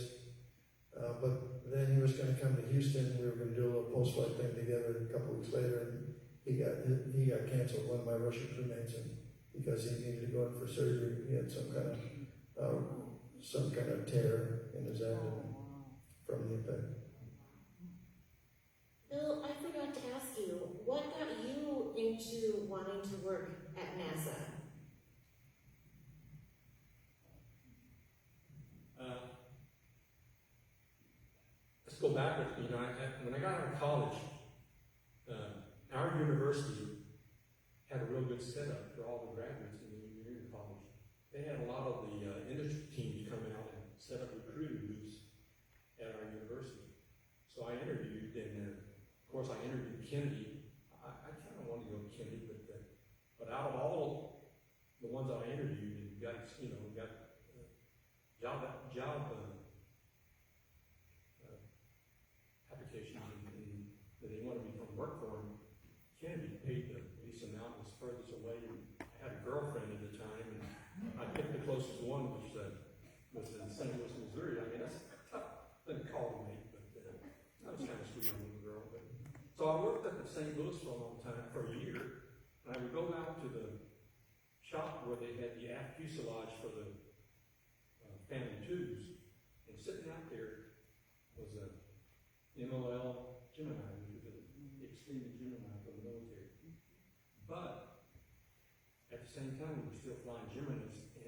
But then he was going to come to Houston. We were going to do a little post-flight thing together a couple weeks later, and he got canceled. One of my Russian crewmates, and because he needed to go in for surgery, he had some kind of tear in his abdomen from the impact. Bill, I forgot to ask you, what got you into wanting to work at NASA? Let's go back. When I got out of college, our university had a real good setup for all the graduates in the engineering college. They had a lot of the industry teams come out and set up recruiting booths at our university. So I interviewed, and of course I interviewed Kennedy. I kind of wanted to go to Kennedy, but out of all the ones that I interviewed, and got job applications, and they wanted me to work for them. Kennedy paid the least amount, was furthest away. I had a girlfriend at the time, and I picked the closest one, which was in St. Louis, Missouri. I mean, that's tough. Didn't call me, but I was kind of sweet on the girl. So I worked up in St. Louis for a long time, for a year, and I would go out to the shop where they had the aft fuselage for the family twos, and sitting out there was a MOL Gemini, which was the extended Gemini for the military. But at the same time, we were still flying Geminis, and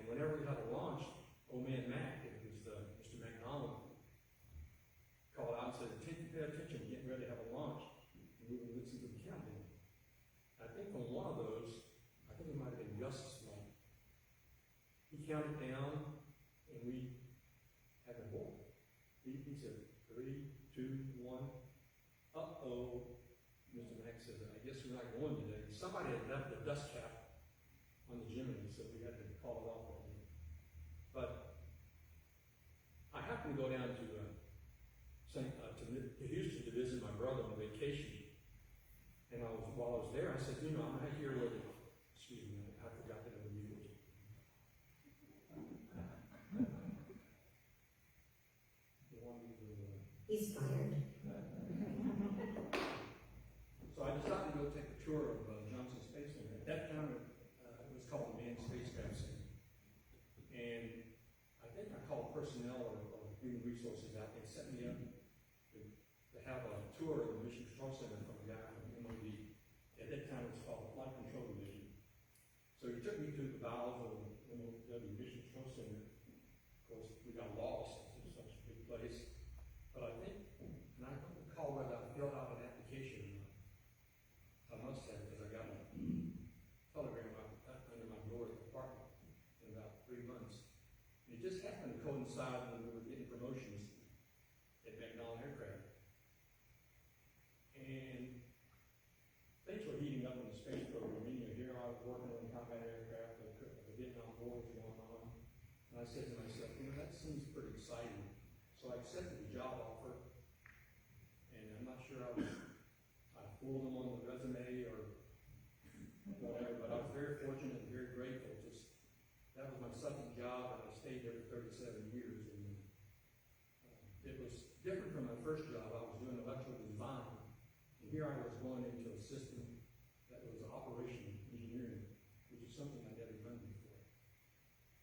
whenever we had a launch, old man Mac, it was Mr. McDonald, called out and said, "Pay attention, we're getting ready to have a launch." And we would listen to the countdown. I think on one of those, I think it might have been Gus's flight, he counted down, 2, 1. Uh-oh, Mr. Mack says, I guess we're not going today. Somebody had left the dust cap on the Jiminy, so we had to call it off that day. But I happened to go down to Houston to visit my brother on vacation. And while I was there, I said, I'm not here with it. Excuse me, I forgot that I was muted. He's fired. So I decided to go take a tour of Johnson Space Center. At that time, it was called the Manned Spacecraft Center. And I think I called personnel or human resources out. They set me up to have a tour of the Mission Control Center from a guy from MOD. At that time, it was called the Flight Control Division. So he took me to the bowels of the Mission Control Center. Of course, we got lost. It was such a big place. But I think, and I don't recall whether I filled out an application or not. I must have, because I got a telegram under my door at the department in about 3 months. And it just happened to coincide when we were getting promotions at McDonnell Aircraft. And things were heating up in the space program. Here I was working on combat aircraft, the Vietnam War was going on. And I said to myself, that seems pretty exciting. So I accepted the job offer, and I'm not sure I fooled them on the resume or whatever, but I was very fortunate and very grateful. That was my second job, and I stayed there for 37 years. And it was different from my first job. I was doing electrical design, and here I was going into a system that was operation engineering, which is something I'd never done before.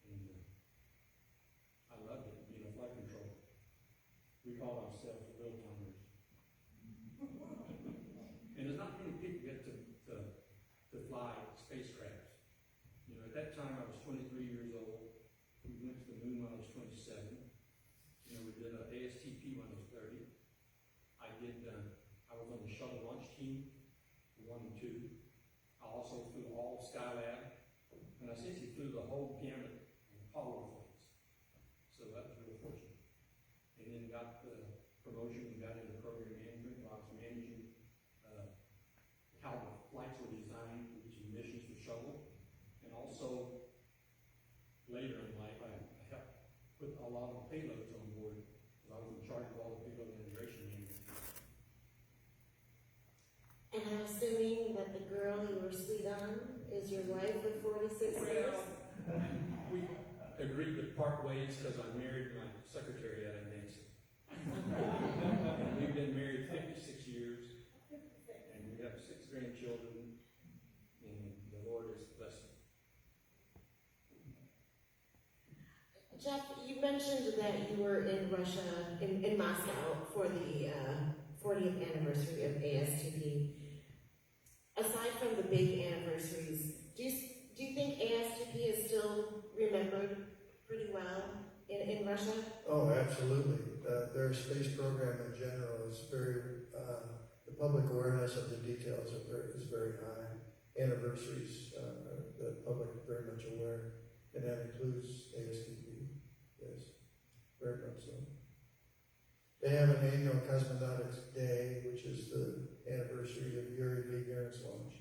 And I loved it, being a flight controller. We call ourselves real timers. And there's not many people get to fly spacecraft. At that time I was 23 years old. We went to the moon when I was 27. We did an ASTP when I was 30. I was on the shuttle launch team, 1 and 2. I also flew all Skylab, and I essentially flew the whole gamut of Apollo flights. So that was real fortunate. And then got the promotion and got into program management. I was managing how the flights were designed, which missions for shuttle. And also, later in life, I helped put a lot of payloads on board, because I was in charge of all the payload integration management. And I'm assuming that the girl you were sweet on is your wife of 46 years? We agreed to part ways because I married my secretary out of Nancy. And we've been married 56 years, and we have 6 grandchildren, and the Lord is blessed. Jeff, you mentioned that you were in Russia, in Moscow, for the 40th anniversary of ASTP. Aside from the big anniversaries, do you think ASTP is still remembered pretty well in Russia? Oh, absolutely. Their space program in general is very, the public awareness of the details is very high. Anniversaries, the public is very much aware, and that includes ASTP. Yes, very much so. They have an annual Cosmonauts Day, which is the anniversary of Yuri Gagarin's launch.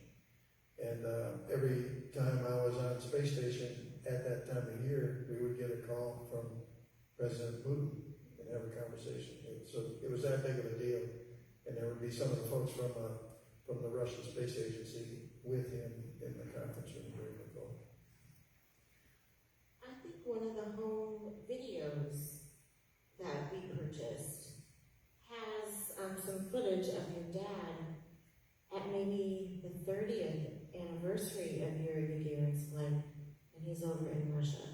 And every time I was on space station at that time of year, we would get a call from President Putin and have a conversation. So it was that big of a deal. And there would be some of the folks from the Russian Space Agency with him in the conference room during the call. I think one of the home videos that we purchased has some footage of your dad at maybe the 30th anniversary of Yuri Gagarin's flight, and he's over in Russia.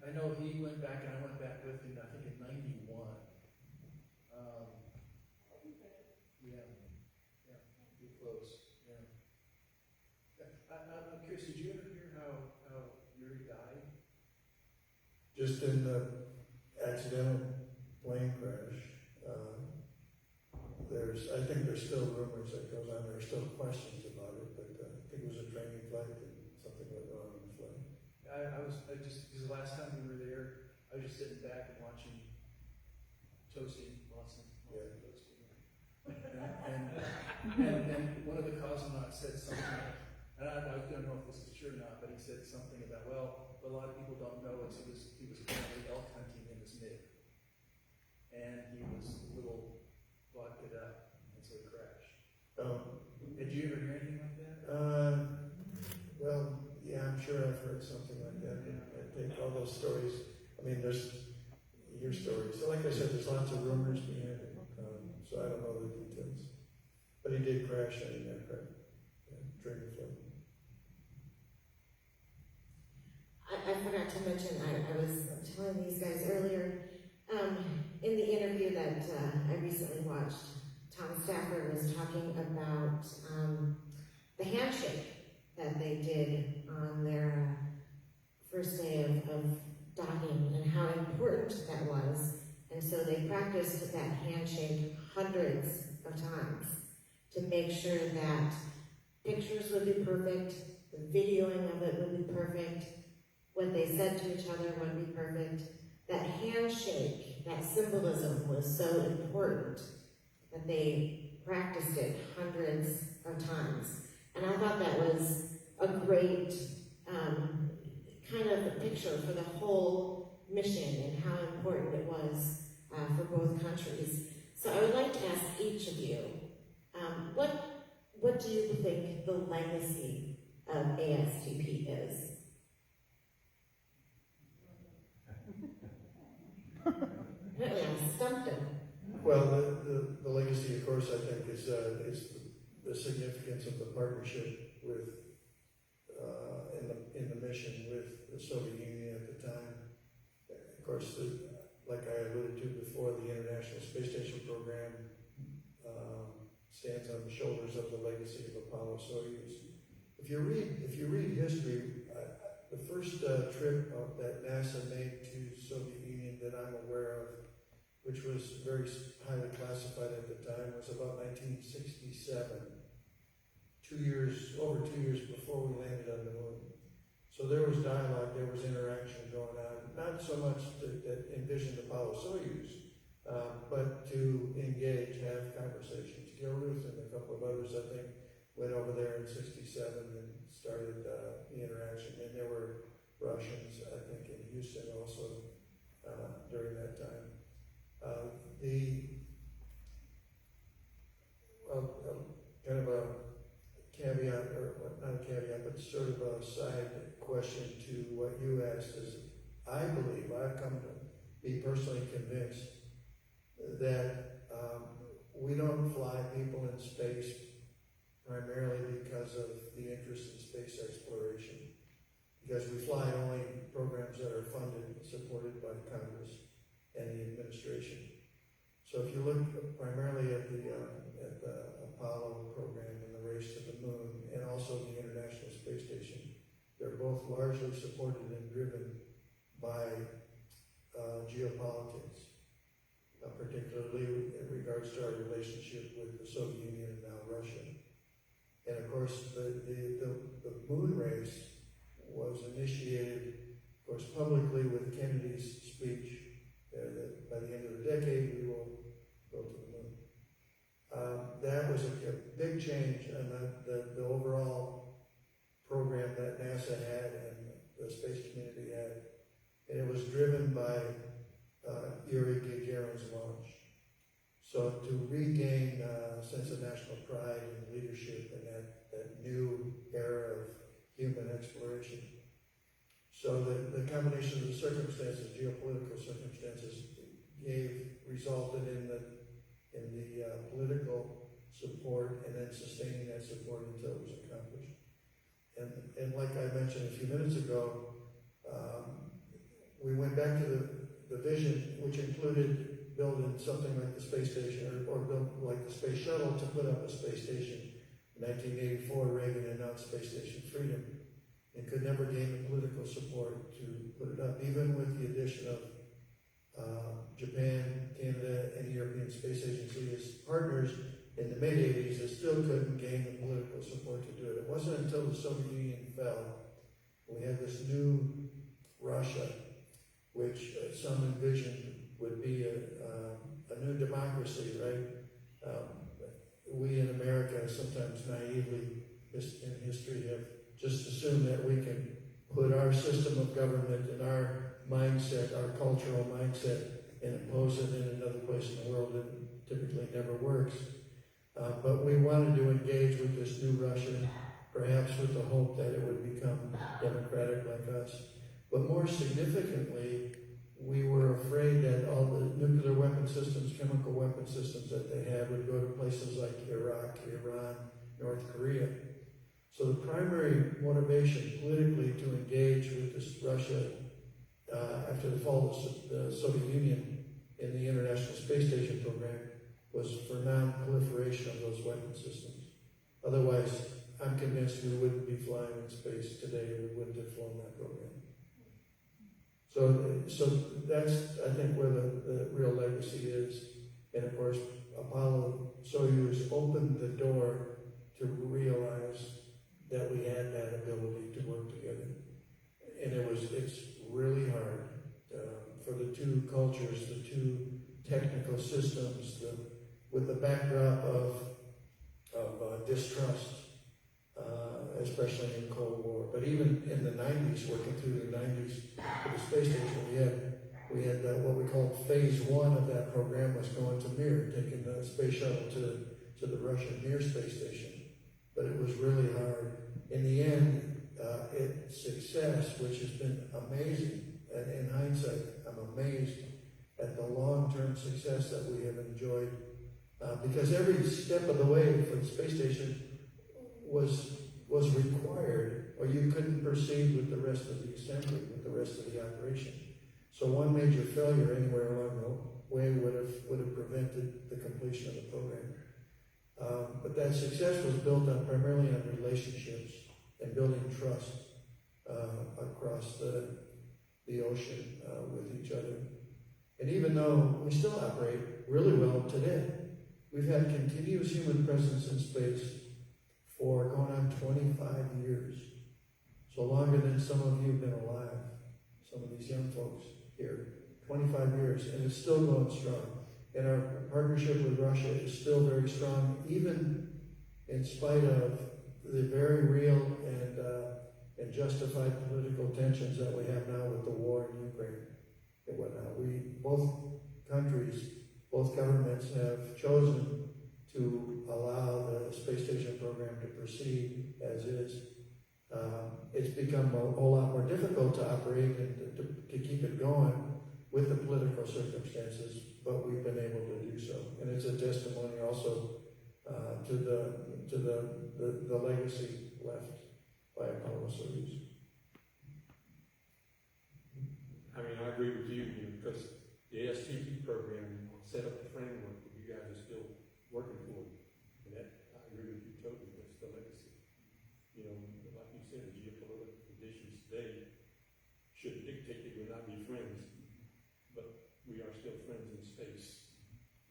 I know he went back, and I went back with him, I think in 91. Yeah, pretty close, yeah. I'm curious, did you ever hear how Yuri died? Just in the accidental plane crash. I think there's still rumors that goes on. There are still questions about it, but I think it was a training flight and something went wrong in the flight. I because the last time we were there, I was just sitting back and watching toasting, lots of toasting. And one of the cosmonauts said something, and I don't know if this is true or not, but he said something about, well, what a lot of people don't know is he was currently elk hunting in his MiG. And he was a little vodka'd up, and so he crashed. Did you ever hear anything like that? Well, yeah, I'm sure I've heard something like that. I think all those stories, I mean, there's your stories. So like I said, there's lots of rumors behind it, so I don't know the details. But he did crash in an aircraft, during the flight. I forgot to mention, I was telling these guys earlier, in the interview that I recently watched, Tom Stafford was talking about the handshake that they did on their first day of docking and how important that was. And so they practiced that handshake hundreds of times to make sure that pictures would be perfect, the videoing of it would be perfect, what they said to each other would be perfect. That handshake, that symbolism was so important that they practiced it hundreds of times. And I thought that was a great kind of picture for the whole mission and how important it was for both countries. So I would like to ask each of you, what do you think the legacy of ASTP is? Apparently I stumped him. Well, the legacy, of course, I think is the significance of the partnership with in the mission with the Soviet Union at the time. Of course, like I alluded to before, the International Space Station program stands on the shoulders of the legacy of Apollo Soyuz. If you read history, the first trip that NASA made to Soviet Union that I'm aware of, which was very highly classified at the time, was about 1967. Over 2 years before we landed on the moon. So there was dialogue, there was interaction going on, not so much that envisioned Apollo Soyuz, but to engage, have conversations. Gil Ruth and a couple of others, I think, went over there in '67 and started the interaction. And there were Russians, I think, in Houston also during that time. Kind of a caveat, or not a caveat, but sort of a side question to what you asked is, I believe, I've come to be personally convinced that we don't fly people in space primarily because of the interest in space exploration. Because we fly only programs that are funded and supported by Congress and the administration. So if you look primarily at the Apollo program and the race to the moon, and also the International Space Station, they're both largely supported and driven by geopolitics, particularly in regards to our relationship with the Soviet Union and now Russia. And of course, the moon race was initiated, of course, publicly with Kennedy's speech that by the end of the decade we will go to the moon. That was a big change in the overall program that NASA had and the space community had. And it was driven by Yuri Gagarin's launch. So to regain a sense of national pride and leadership in that new era of human exploration. So the combination of the circumstances, geopolitical circumstances, resulted in the political support and then sustaining that support until it was accomplished. And like I mentioned a few minutes ago, we went back to the vision, which included building something like the space station or build like the space shuttle to put up a space station. In 1984, Reagan announced Space Station Freedom and could never gain the political support to put it up, even with the addition of Japan, Canada, and the European Space Agency as partners in the mid-'80s. It still couldn't gain the political support to do it. It wasn't until the Soviet Union fell, we had this new Russia, which some envisioned would be a new democracy, right? We in America sometimes naively in history have just assumed that we can put our system of government and our mindset, our cultural mindset, and impose it in another place in the world. It typically never works. But we wanted to engage with this new Russia, perhaps with the hope that it would become democratic like us. But more significantly, we were afraid that all the nuclear weapon systems, chemical weapon systems that they had would go to places like Iraq, Iran, North Korea. So the primary motivation politically to engage with this Russia after the fall of the Soviet Union in the International Space Station program was for non-proliferation of those weapon systems. Otherwise, I'm convinced we wouldn't be flying in space today, we wouldn't have flown that program. So that's, I think, where the real legacy is. And of course, Apollo Soyuz opened the door to realize that we had that ability to work together. And it's really hard for the two cultures, the two technical systems, with the backdrop of distrust, especially in Cold War. But even in the 90s, working through the 90s for the space station, we had what we called phase one of that program was going to Mir, taking the space shuttle to the Russian Mir space station. But it was really hard. In the end, its success, which has been amazing, and in hindsight, I'm amazed at the long-term success that we have enjoyed, because every step of the way for the space station was required, or you couldn't proceed with the rest of the assembly, with the rest of the operation. So one major failure anywhere along the way would have prevented the completion of the program. But that success was built primarily on relationships and building trust across the ocean with each other. And even though we still operate really well today, we've had continuous human presence in space for going on 25 years. So longer than some of you have been alive, some of these young folks here, 25 years, and it's still going strong. And our partnership with Russia is still very strong, even in spite of the very real and justified political tensions that we have now with the war in Ukraine and whatnot. Both countries, both governments have chosen to allow the space station program to proceed as is. It's become a whole lot more difficult to operate and to keep it going with the political circumstances, but we've been able to do so. And it's a testimony also to the legacy left by Apollo Soyuz. I mean, I agree with you, because the ASTP program set up the framework that you guys are still working for. And that, I agree with you totally, that's the legacy. Like you said, the geopolitical conditions today should dictate that we'll not be friends, but we are still friends in space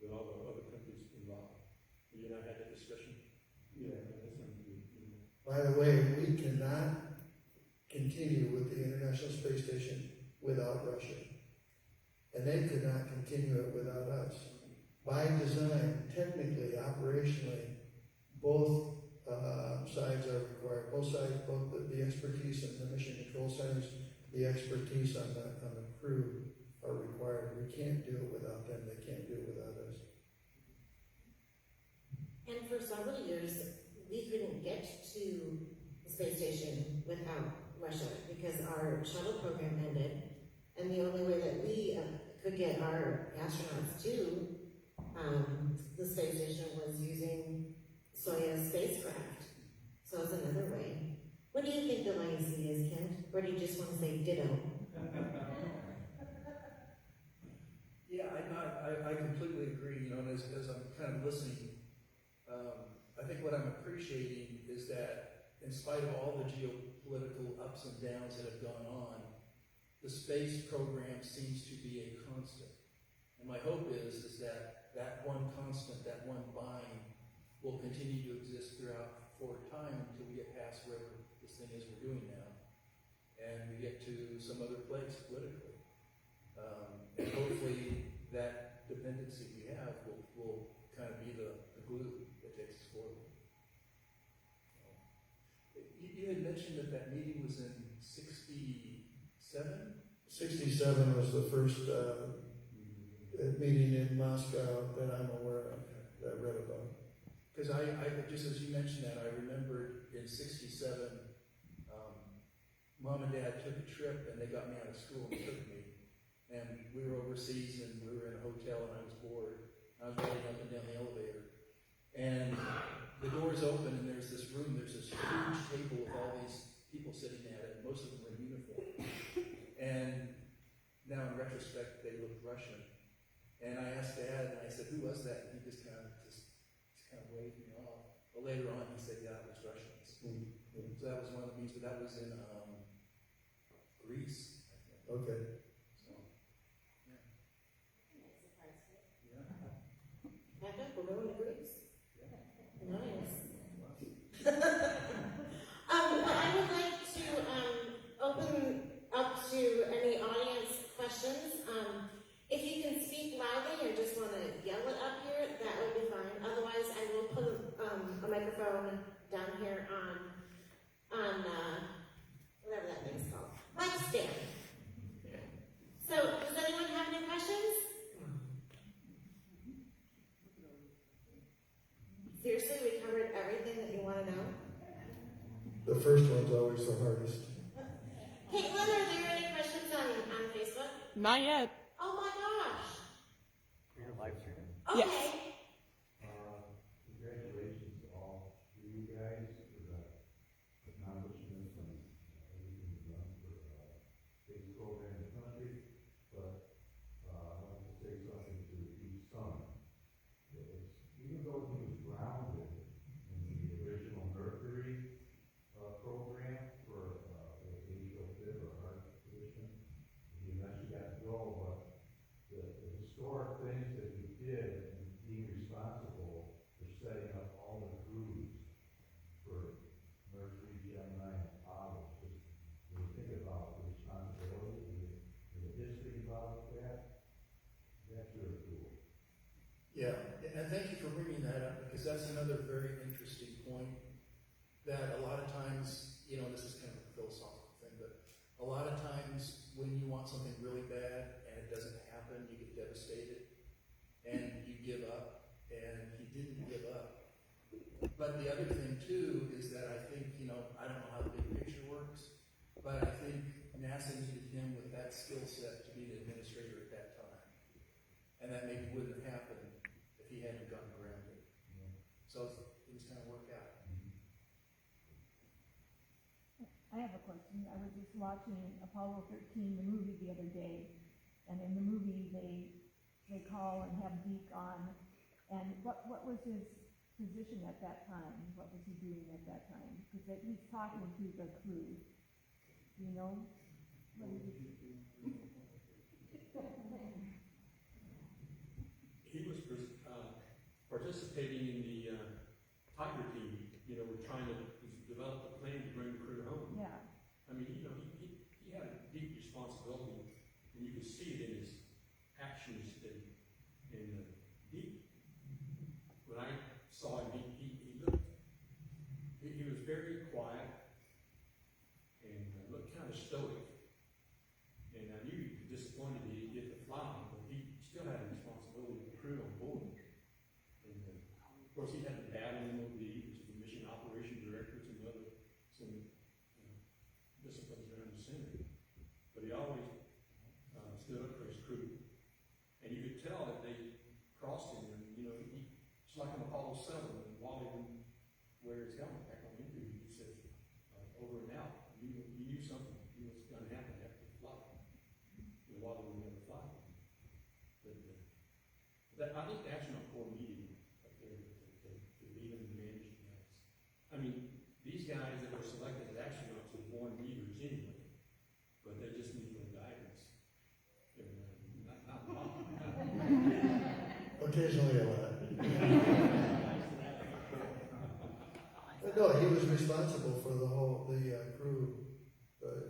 with all the other countries involved. You and I had that discussion. Yeah, that's something good. By the way, we cannot continue with the International Space Station without Russia. And they could not continue it without us. By design, technically, operationally, both sides are required. Both sides, both the expertise in the mission control centers, the expertise on the crew are required. We can't do it without them. They can't do it without us. And for several years, we couldn't get to the space station without Russia because our shuttle program ended, and the only way that we could get our astronauts to the space station was using Soyuz spacecraft. So it's another way. What do you think the legacy is, Kent? Or do you just want to say ditto? Yeah, I completely agree. And as I'm kind of listening, I think what I'm appreciating is that in spite of all the geopolitical ups and downs that have gone on, the space program seems to be a constant. And my hope is that one constant, that one bind, will continue to exist throughout forward time until we get past wherever this thing is we're doing now. and we get to some other place politically. And hopefully that dependency we have will kind of be the glue that takes us forward. You had mentioned that meeting was in 67? 67 was the first meeting in Moscow that I'm aware of, that I read about. Because I just as you mentioned that, I remembered in 67, Mom and Dad took a trip and they got me out of school and took me. And we were overseas and we were in a hotel and I was bored. I was riding up and down the elevator. And the doors open and there's this room, there's this huge table with all these people sitting at it, and most of them were in uniform. And now in retrospect, they looked Russian. And I asked Dad, and I said, who was that? And he just kind of waved me off. But later on, he said, yeah, it was Russians. So that was one of the meetings, but that was in Greece, I think. Okay. So, yeah. Yeah. Back up, we're going to Greece. Nice. Well, I would like to open up to any audience questions. If you can speak loudly or just want to yell it up here, that would be fine. Otherwise, I will put a microphone down here on whatever that thing's called. Mic stand. So, does anyone have any questions? Seriously, we covered everything that you want to know? The first one's always the hardest. Caitlin, are there any questions on Facebook? Not yet. Oh my gosh. Your live stream. Okay. Yes. Congratulations to all you guys for the accomplishments and everything you've done for space program in the country. But I want to say something to each son. Even though he was grounded in the original Mercury program for the atrial fib or heart condition, he eventually got to go, but the historic things that he did and being responsible for setting up all the crews for Mercury, Gemini, and Apollo, just when you think about the responsibility and the history about that, that's really cool. Yeah, and thank you for bringing that up, because that's another very interesting point that a lot of times, you know, this is kind of a philosophical thing, but a lot of times when you want something really bad and it doesn't happen, you get devastated and you give up, and he didn't give up. But the other thing too is that I think, you know, I don't know how the big picture works, but I think NASA needed him with that skill set to be an administrator at that time. And that maybe wouldn't have happened if he hadn't gotten grounded. So it was kind of worked out. I have a question. I was just watching Apollo 13, the movie, the other day, and in the movie they call and have Deke on. And what was his position at that time? What was he doing at that time? Because he's talking to the crew. Do you know? What did he do? He was participating in the Tiger team. You know, we're trying to develop a plan to bring the crew home. Yeah. I mean, you know, he had a deep responsibility, and you could see it in his actions in deep. When I saw him, he was very quiet and looked kind of stoic. And I knew he'd be disappointed he didn't get to fly, but he still had a responsibility for the crew on board. And of course, he had the battle MOD, which is the Mission Operation Director, some disciplines around the center. But he always stood up for his crew. And you could tell that they crossed him, and you know, it's like on Apollo 7, when Wally wouldn't wear his helmet back on entry, he said, over and out, you knew something, you knew what's going to happen after the flight. You know, Wally would never fly. But I think that's an important meeting up there to lead and manage the guys. I mean, these guys that were selected as astronauts were born leaders anyway, but they just need a little guidance. Not long. Occasionally a lot. But no, he was responsible for the whole, crew.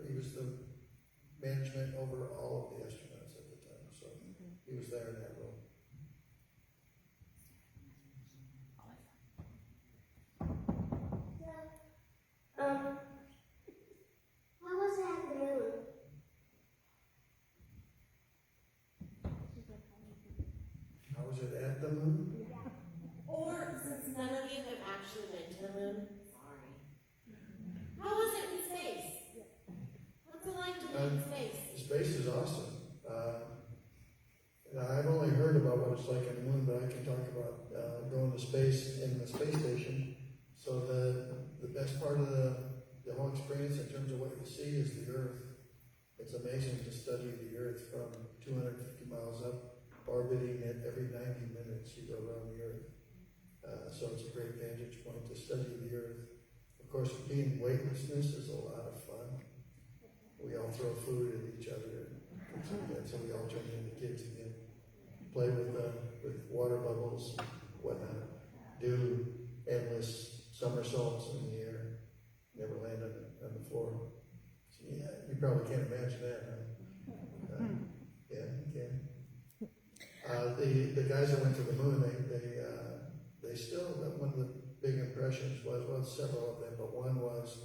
He was the management over all of the astronauts at the time, so he was there in that role. How was it at the moon? How was it at the moon? Or, since none of you have actually been to the moon, sorry. How was it in space? What's it like to be in space? Space is awesome. I've only heard about what it's like on the moon, but I can talk about going to space in the space station. So the best part of the whole experience in terms of what you see is the Earth. It's amazing to study the Earth from 250 miles up, orbiting it every 90 minutes. You go around the Earth. So it's a great vantage point to study the Earth. Of course, being weightlessness is a lot of fun. We all throw food at each other, and things like that, so we all turn into kids again. Play with water bubbles, whatnot. Do endless somersaults in the air. Never land on the floor. So, yeah, you probably can't imagine that, huh? Yeah, you can. The guys that went to the moon, they still, one of the big impressions was, well, several of them, but one was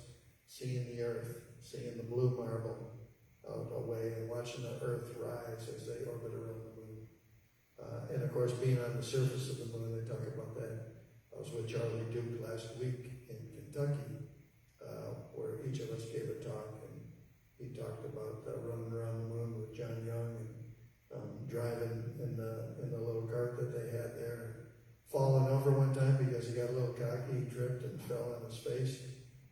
seeing the Earth, seeing the blue marble out away, and watching the Earth rise as they orbit around the moon. And of course, being on the surface of the moon, they talk about that. I was with Charlie Duke last week in Kentucky, where each of us gave a talk, and he talked about running around the moon with John Young and driving in the little cart that they had there, falling over one time because he got a little cocky, he tripped and fell on his face,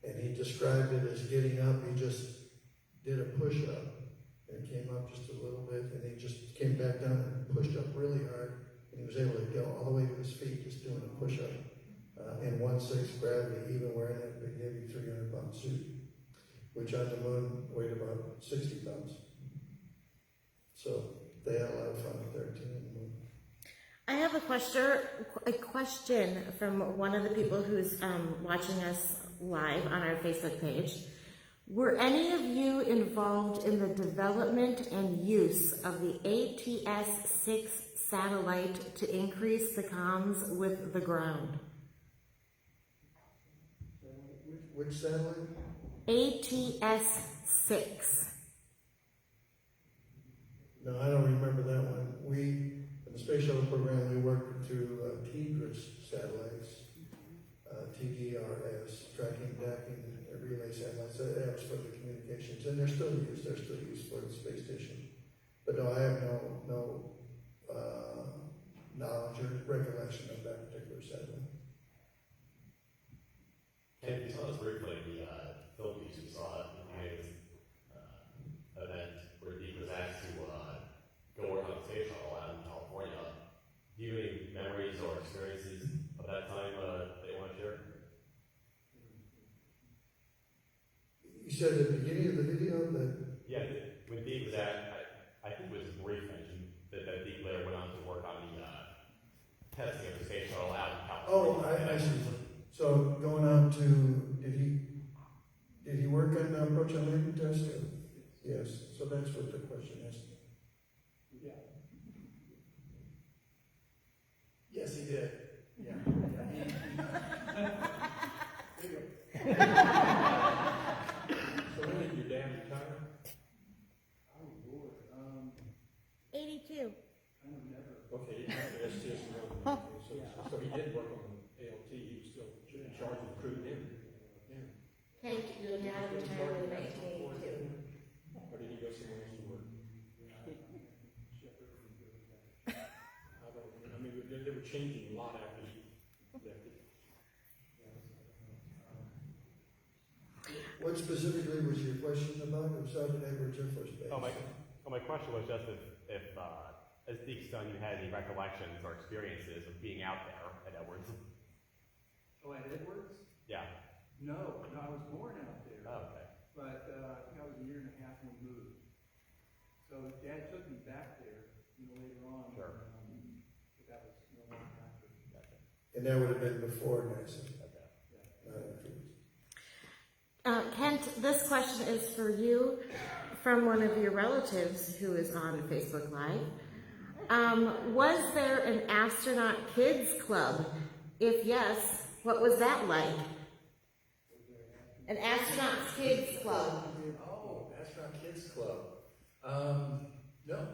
and he described it as getting up. He just did a push-up and came up just a little bit, and he just came back down and pushed up really hard, and he was able to go all the way to his feet just doing a push-up in 1/6 gravity, even wearing that big heavy 300-pound suit, which on the moon weighed about 60 pounds. So they had a lot of fun with their team on the moon. I have a question from one of the people who's watching us live on our Facebook page. Were any of you involved in the development and use of the ATS-6 satellite to increase the comms with the ground? Which satellite? ATS-6. No, I don't remember that one. In the space shuttle program, we worked through TDRS satellites, TDRS, tracking, tracking, relay satellites. That was for the communications, and they're still used. They're still used for the space station. But no, I have no knowledge or recollection of that particular satellite. Can you tell us briefly the film piece we saw at the beginning of this event where Deke was asked to go work on the space shuttle out in California? Do you have any memories or experiences of that time that you want to share? You said at the beginning of the video that... Yeah, when Deke was at, I think it was a brief mention that Deke later went on to work on the testing of the space shuttle out in California. Oh, I see. So going on to, did he work on the approach and landing test? Yes. So that's what the question is. Yeah. Yes, he did. Yeah. So when did your dad retire? Oh, Lord. 82. Kind of never. Okay, he had the STS so he did work on ALT. He was still in charge of the crew then. Hank, your dad retired in 1982. Or did he go somewhere else to work? I don't know. I mean, they were changing a lot after he left it. What specifically was your question about? It was out at Edwards Air Force Base. My question was just if as Deke's done, you had any recollections or experiences of being out there at Edwards? Oh, at Edwards? Yeah. No, I was born out there. Oh, okay. But I think I was a year and a half when we moved. So Dad took me back there, later on. Sure. But that was a long time ago. Gotcha. And that would have been before NASA. Okay. Not afterwards. hint, this question is for you from one of your relatives who is on Facebook Live. Was there an astronaut kids club? If yes, what was that like? An astronaut kids club. Oh, Astronaut Kids Club. No.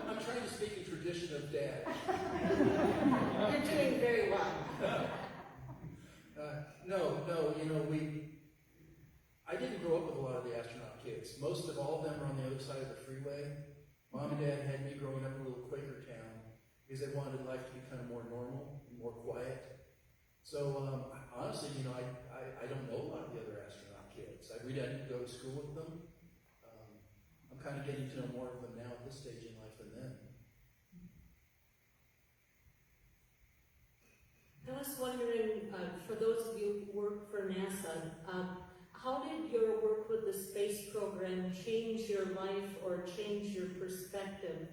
I'm trying to speak in tradition of dad. You're doing very well. No, I didn't grow up with a lot of the astronaut kids. Most of all of them are on the other side of the freeway. Mom and Dad had me growing up in a little Quaker town because they wanted life to be kind of more normal, more quiet. So honestly, I don't know a lot of the other astronaut kids. I really didn't go to school with them. I'm kind of getting to know more of them now at this stage in life than then. I was wondering, for those of you who work for NASA, how did your work with the space program change your life or change your perspective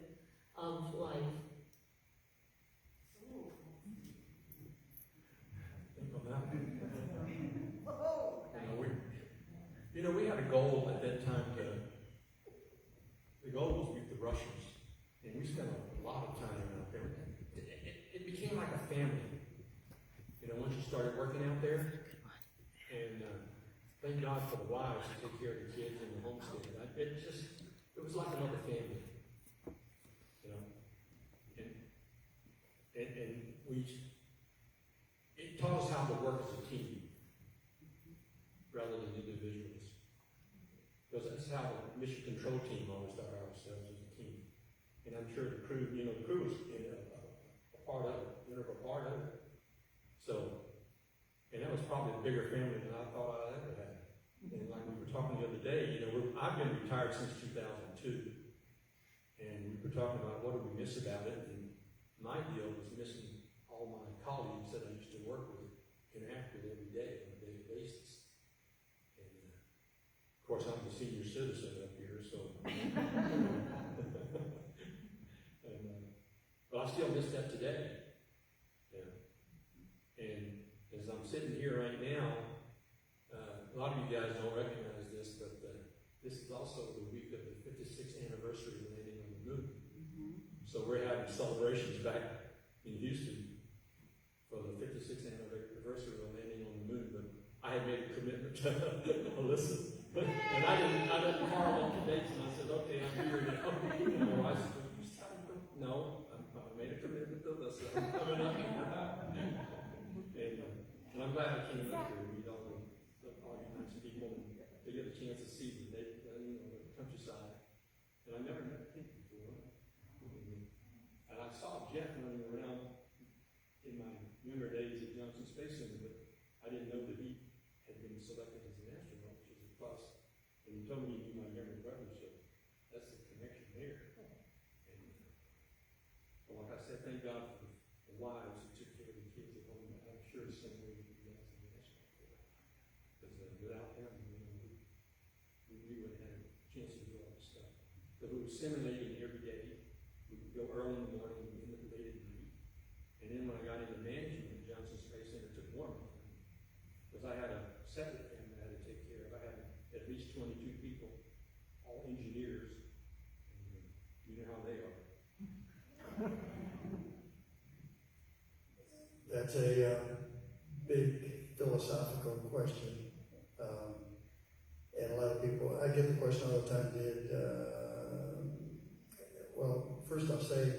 of life? Think on that one. We had a goal at that time the goal was to beat the Russians. And we spent a lot of time out there. It became like a family. Once you started working out there, and thank God for the wives who take care of the kids and the homestead. It was like another family, and it taught us how to work as a team rather than individuals. Because that's how the mission control team always thought of ourselves as a team. And I'm sure the crew, the crew was a part of it, a part of it. So, and that was probably a bigger family than I thought I'd ever had. And like we were talking the other day, I've been retired since 2002. And we were talking about what do we miss about it. And my deal was missing all my colleagues that I used to work with, interact with every day on a daily basis. And of course, I'm the senior citizen up here, so. But I still miss that today. And as I'm sitting here right now, a lot of you guys don't recognize this, but this is also the week of the 56th anniversary of landing on the moon. So we're having celebrations back in Houston for the 56th anniversary of landing on the moon. But I had made a commitment to Alyssa, and I didn't carve up the dates, and I said, okay, I'm here now. I said, no, I made a commitment to Alyssa. I'm coming up here. And I'm glad I came up here to meet all you kinds of people and to get a chance to see the countryside. And I never met him before. And I saw Jeff running around in my younger days at Johnson Space Center, but I didn't know that he had been selected as an astronaut, which is a plus. And he told me he knew my younger brother, so that's the connection there. And so like I said, thank God for the wives who took care of the kids at home. I'm sure the same way you guys in the national corps. Because without them, we wouldn't have a chance to do all this stuff. Because we were simulating every day. We would go early in the morning and end late at night. And then when I got into management at Johnson Space Center, it took more time. Because I had a separate family I had to take care of. I had at least 22 people, all engineers. And you know how they are. That's a big philosophical question. And a lot of people, I get the question all the time, well, first I'll say,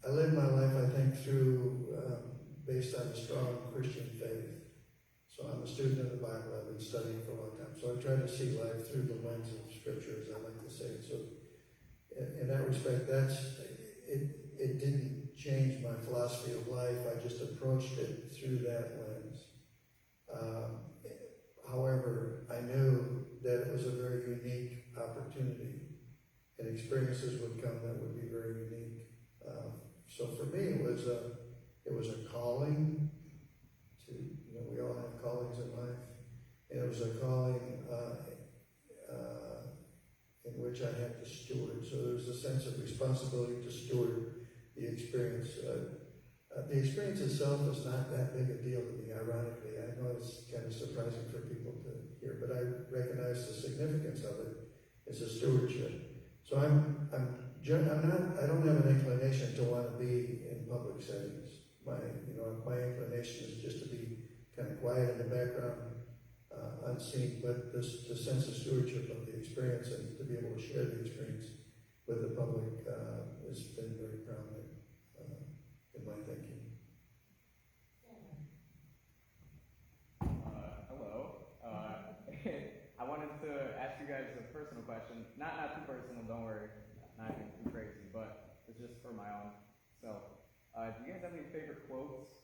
I live my life, I think, through, based on a strong Christian faith. So I'm a student of the Bible, I've been studying for a long time. So I try to see life through the lens of Scripture, as I like to say. So in that respect, it didn't change my philosophy of life. I just approached it through that lens. However, I knew that it was a very unique opportunity, and experiences would come that would be very unique. So for me, it was a calling to, we all have callings in life, and it was a calling in which I had to steward. So there was a sense of responsibility to steward the experience. The experience itself is not that big a deal to me, ironically. I know it's kind of surprising for people to hear, but I recognize the significance of it as a stewardship. So I don't have an inclination to want to be in public settings. My inclination is just to be kind of quiet in the background, unseen, but the sense of stewardship of the experience and to be able to share the experience with the public has been very prominent in my thinking. Hello. I wanted to ask you guys a personal question. Not too personal, don't worry. Not anything too crazy, but it's just for my own self. Do you guys have any favorite quotes?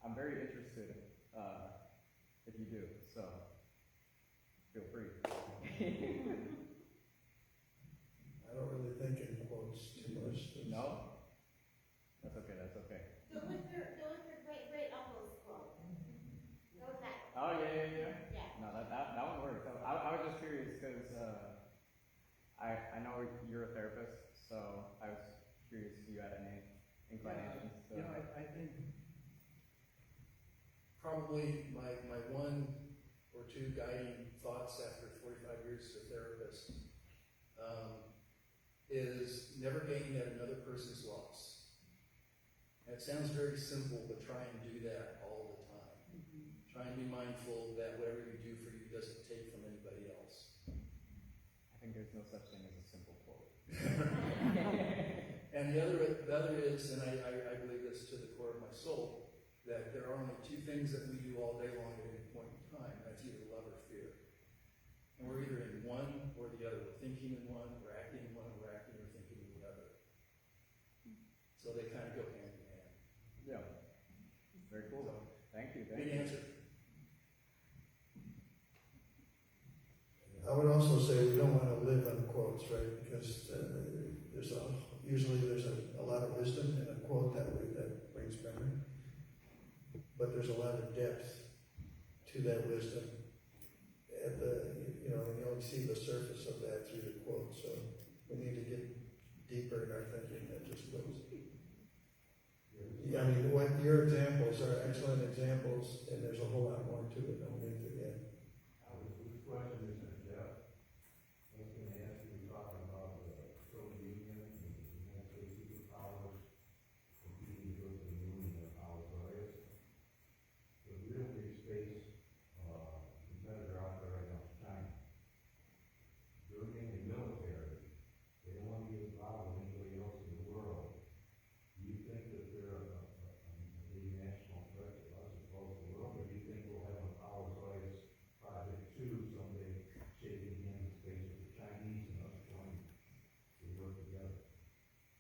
I'm very interested if you do, so feel free. I don't really think in quotes too much. No? That's okay, that's okay. Go with your great uncle's quote. Go with that. Oh, yeah. Yeah. No, that one works. I was just curious because I know you're a therapist, so I was curious if you had any inclinations. I think probably my one or two guiding thoughts after 45 years as a therapist is never gain at another person's loss. And it sounds very simple, but try and do that all the time. Try and be mindful that whatever you do for you doesn't take from anybody else. I think there's no such thing as a simple quote. And the other is, and I believe this to the core of my soul, that there are only two things that we do all day long at any point in time. That's either love or fear. And we're either in one or the other. We're thinking in one, we're acting in one, we're acting or thinking in the other. So they kind of go hand in hand. Yeah. Very cool. So, Thank you. big answer. I would also say we don't want to live on quotes, right? Because usually there's a lot of wisdom in a quote that brings memory, but there's a lot of depth to that wisdom. And you only see the surface of that through the quote. So we need to get deeper in our thinking than just quotes. I mean, what your examples are excellent examples, and there's a whole lot more to it. I'll leave it again. This question is in depth. I was going to ask you, talking about the Soviet Union and the United States superpowers competing with the moon and how it's always. The real big space competitor out there right now is China. They're mainly military. They don't want to get involved with anybody else in the world. Do you think that they're a big national threat to us as well as the world, or do you think we'll have a power always project 2 someday shaking hands in space with the Chinese and us joining to work together?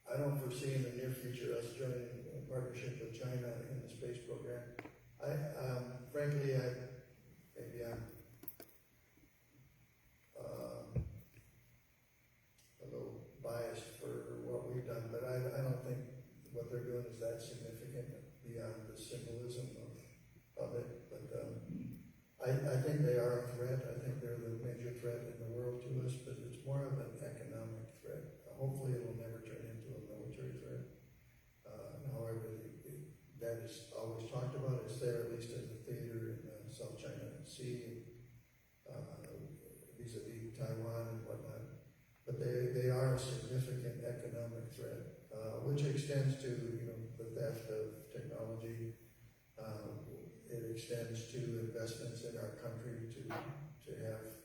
I don't foresee in the near future us joining a partnership with China in the space program. Frankly, maybe I'm a little biased for what we've done, but I don't think what they're doing is that significant beyond the symbolism of it. But I think they are a threat. I think they're the major threat in the world to us, but it's more of an economic threat. Hopefully it will never turn into a military threat. However, that is always talked about. It's there, at least in the theater in the South China Sea, vis-a-vis Taiwan and whatnot. But they are a significant economic threat, which extends to the theft of technology. It extends to investments in our country to have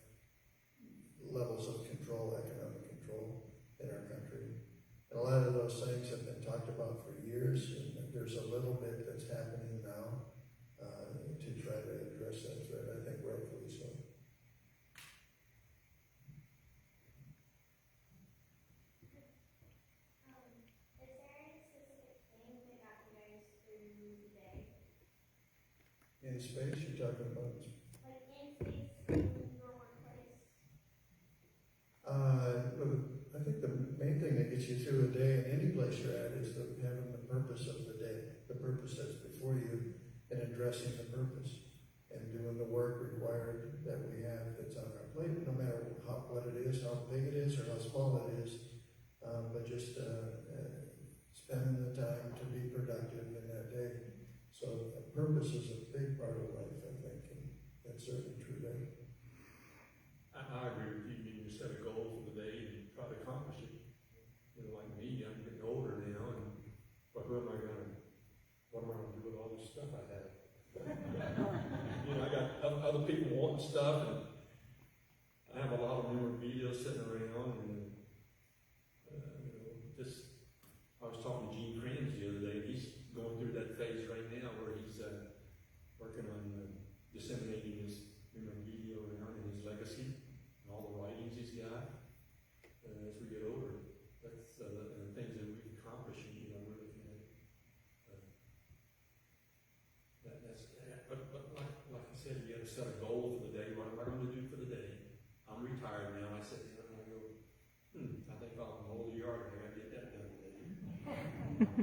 levels of control, economic control in our country. And a lot of those things have been talked about for years, and there's a little bit that's happening now to try to address that threat. I think rightfully so. Is there any specific thing that got you guys through the day? In space, you're talking about? Like in space, in your workplace? I think the main thing that gets you through a day in any place you're at is having the purpose of the day, the purpose that's before you, and addressing the purpose, and doing the work required that we have that's on our plate, no matter what it is, how big it is, or how small it is, but just spending the time to be productive in that day. You know, I got other people wanting stuff, and I have a lot of memorabilia sitting around, and you know, just I was talking to Gene Kranz the other day. He's going through that phase right now where he's working on disseminating his memorabilia around and his legacy and all the writings he's got. As we get older, that's the things that we've accomplished. You know, we're looking at but like I said, you got to set a goal for the day. What am I going to do for the day? I'm retired now. I said, you know, I go, I think I'll mow the yard. I got to get that done today.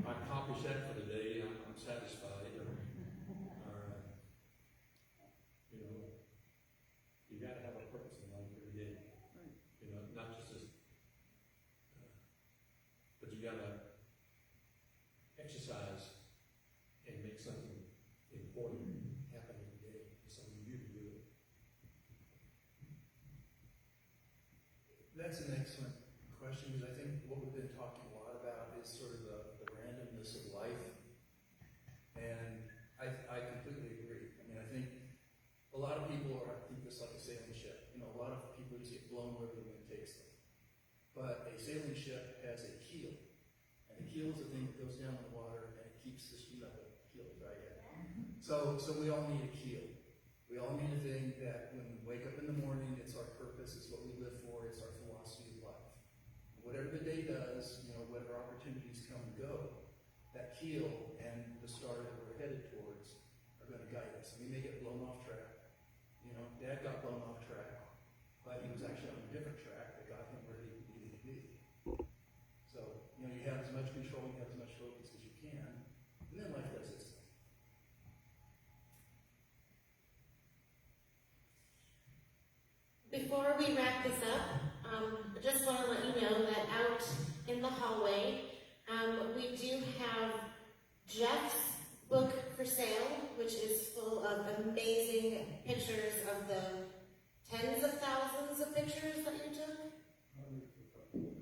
I accomplished that for the day. I'm satisfied. You know, you got to have a purpose in life every day. You know, not just as, but you got to exercise and make something important happen every day. It's something you do it. That's an excellent question, because I think what we've been talking a lot about is sort of the randomness of life. And I completely agree. I mean, I think a lot of people are, I think this like a sailing ship. You know, a lot of people just get blown wherever the wind takes them. But a sailing ship has a keel. And the keel is the thing that goes down in the water and it keeps the speed up. The keel is right here. So we all need a keel. We all need a thing that when we wake up in the morning, it's our purpose, it's what we live for, it's our philosophy of life. Whatever the day does, you know, whatever opportunities come and go, that keel and the star that we're headed towards are going to guide us. We may get blown off track. You know, Dad got blown off track, but he was actually on a different track that got him where he needed to be. So, you know, you have as much control, you have as much focus as you can, and then life does its thing. Before we wrap this up, I just want to let you know that out in the hallway, we do have Jeff's book for sale, which is full of amazing pictures of the tens of thousands of pictures that you took.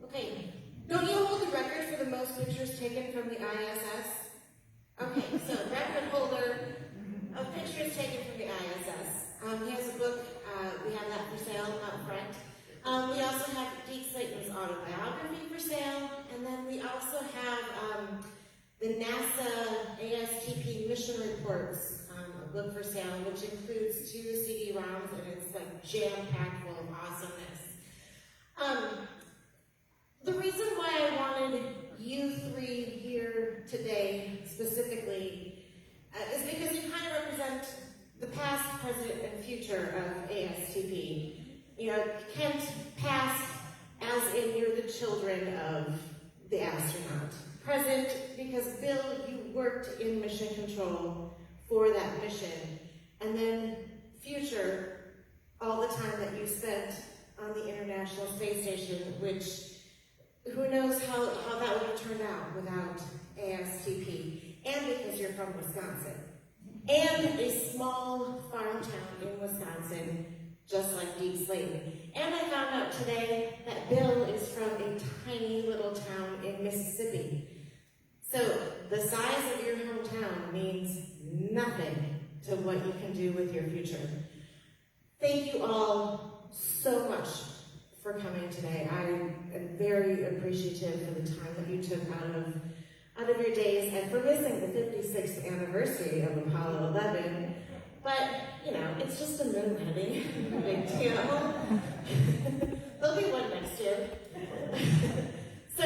Okay, don't you hold the record for the most pictures taken from the ISS? Okay, so record holder of pictures taken from the ISS. He has a book, we have that for sale out front. We also have Deke Slayton's autobiography for sale, and then we also have the NASA ASTP mission reports, a book for sale, which includes 2 CD-ROMs, and it's like jam-packed full of awesomeness. The reason why I wanted you 3 here today specifically is because you kind of represent the past, present, and future of ASTP. You know, Kent past, as in you're the children of the astronaut. Present, because Bill, you worked in mission control for that mission. And then future, all the time that you spent on the International Space Station, which who knows how that would have turned out without ASTP. And because you're from Wisconsin. And a small farm town in Wisconsin, just like Deke Slayton. And I found out today that Bill is from a tiny little town in Mississippi. So the size of your hometown means nothing to what you can do with your future. Thank you all so much for coming today. I am very appreciative for the time that you took out of your days and for missing the 56th anniversary of Apollo 11. But, you know, it's just a moon landing. No big deal. There'll be one next year. So,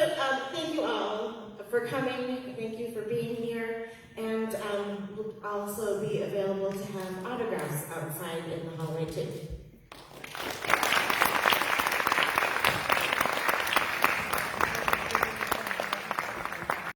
thank you all for coming. Thank you for being here. And we'll also be available to have autographs outside in the hallway, too.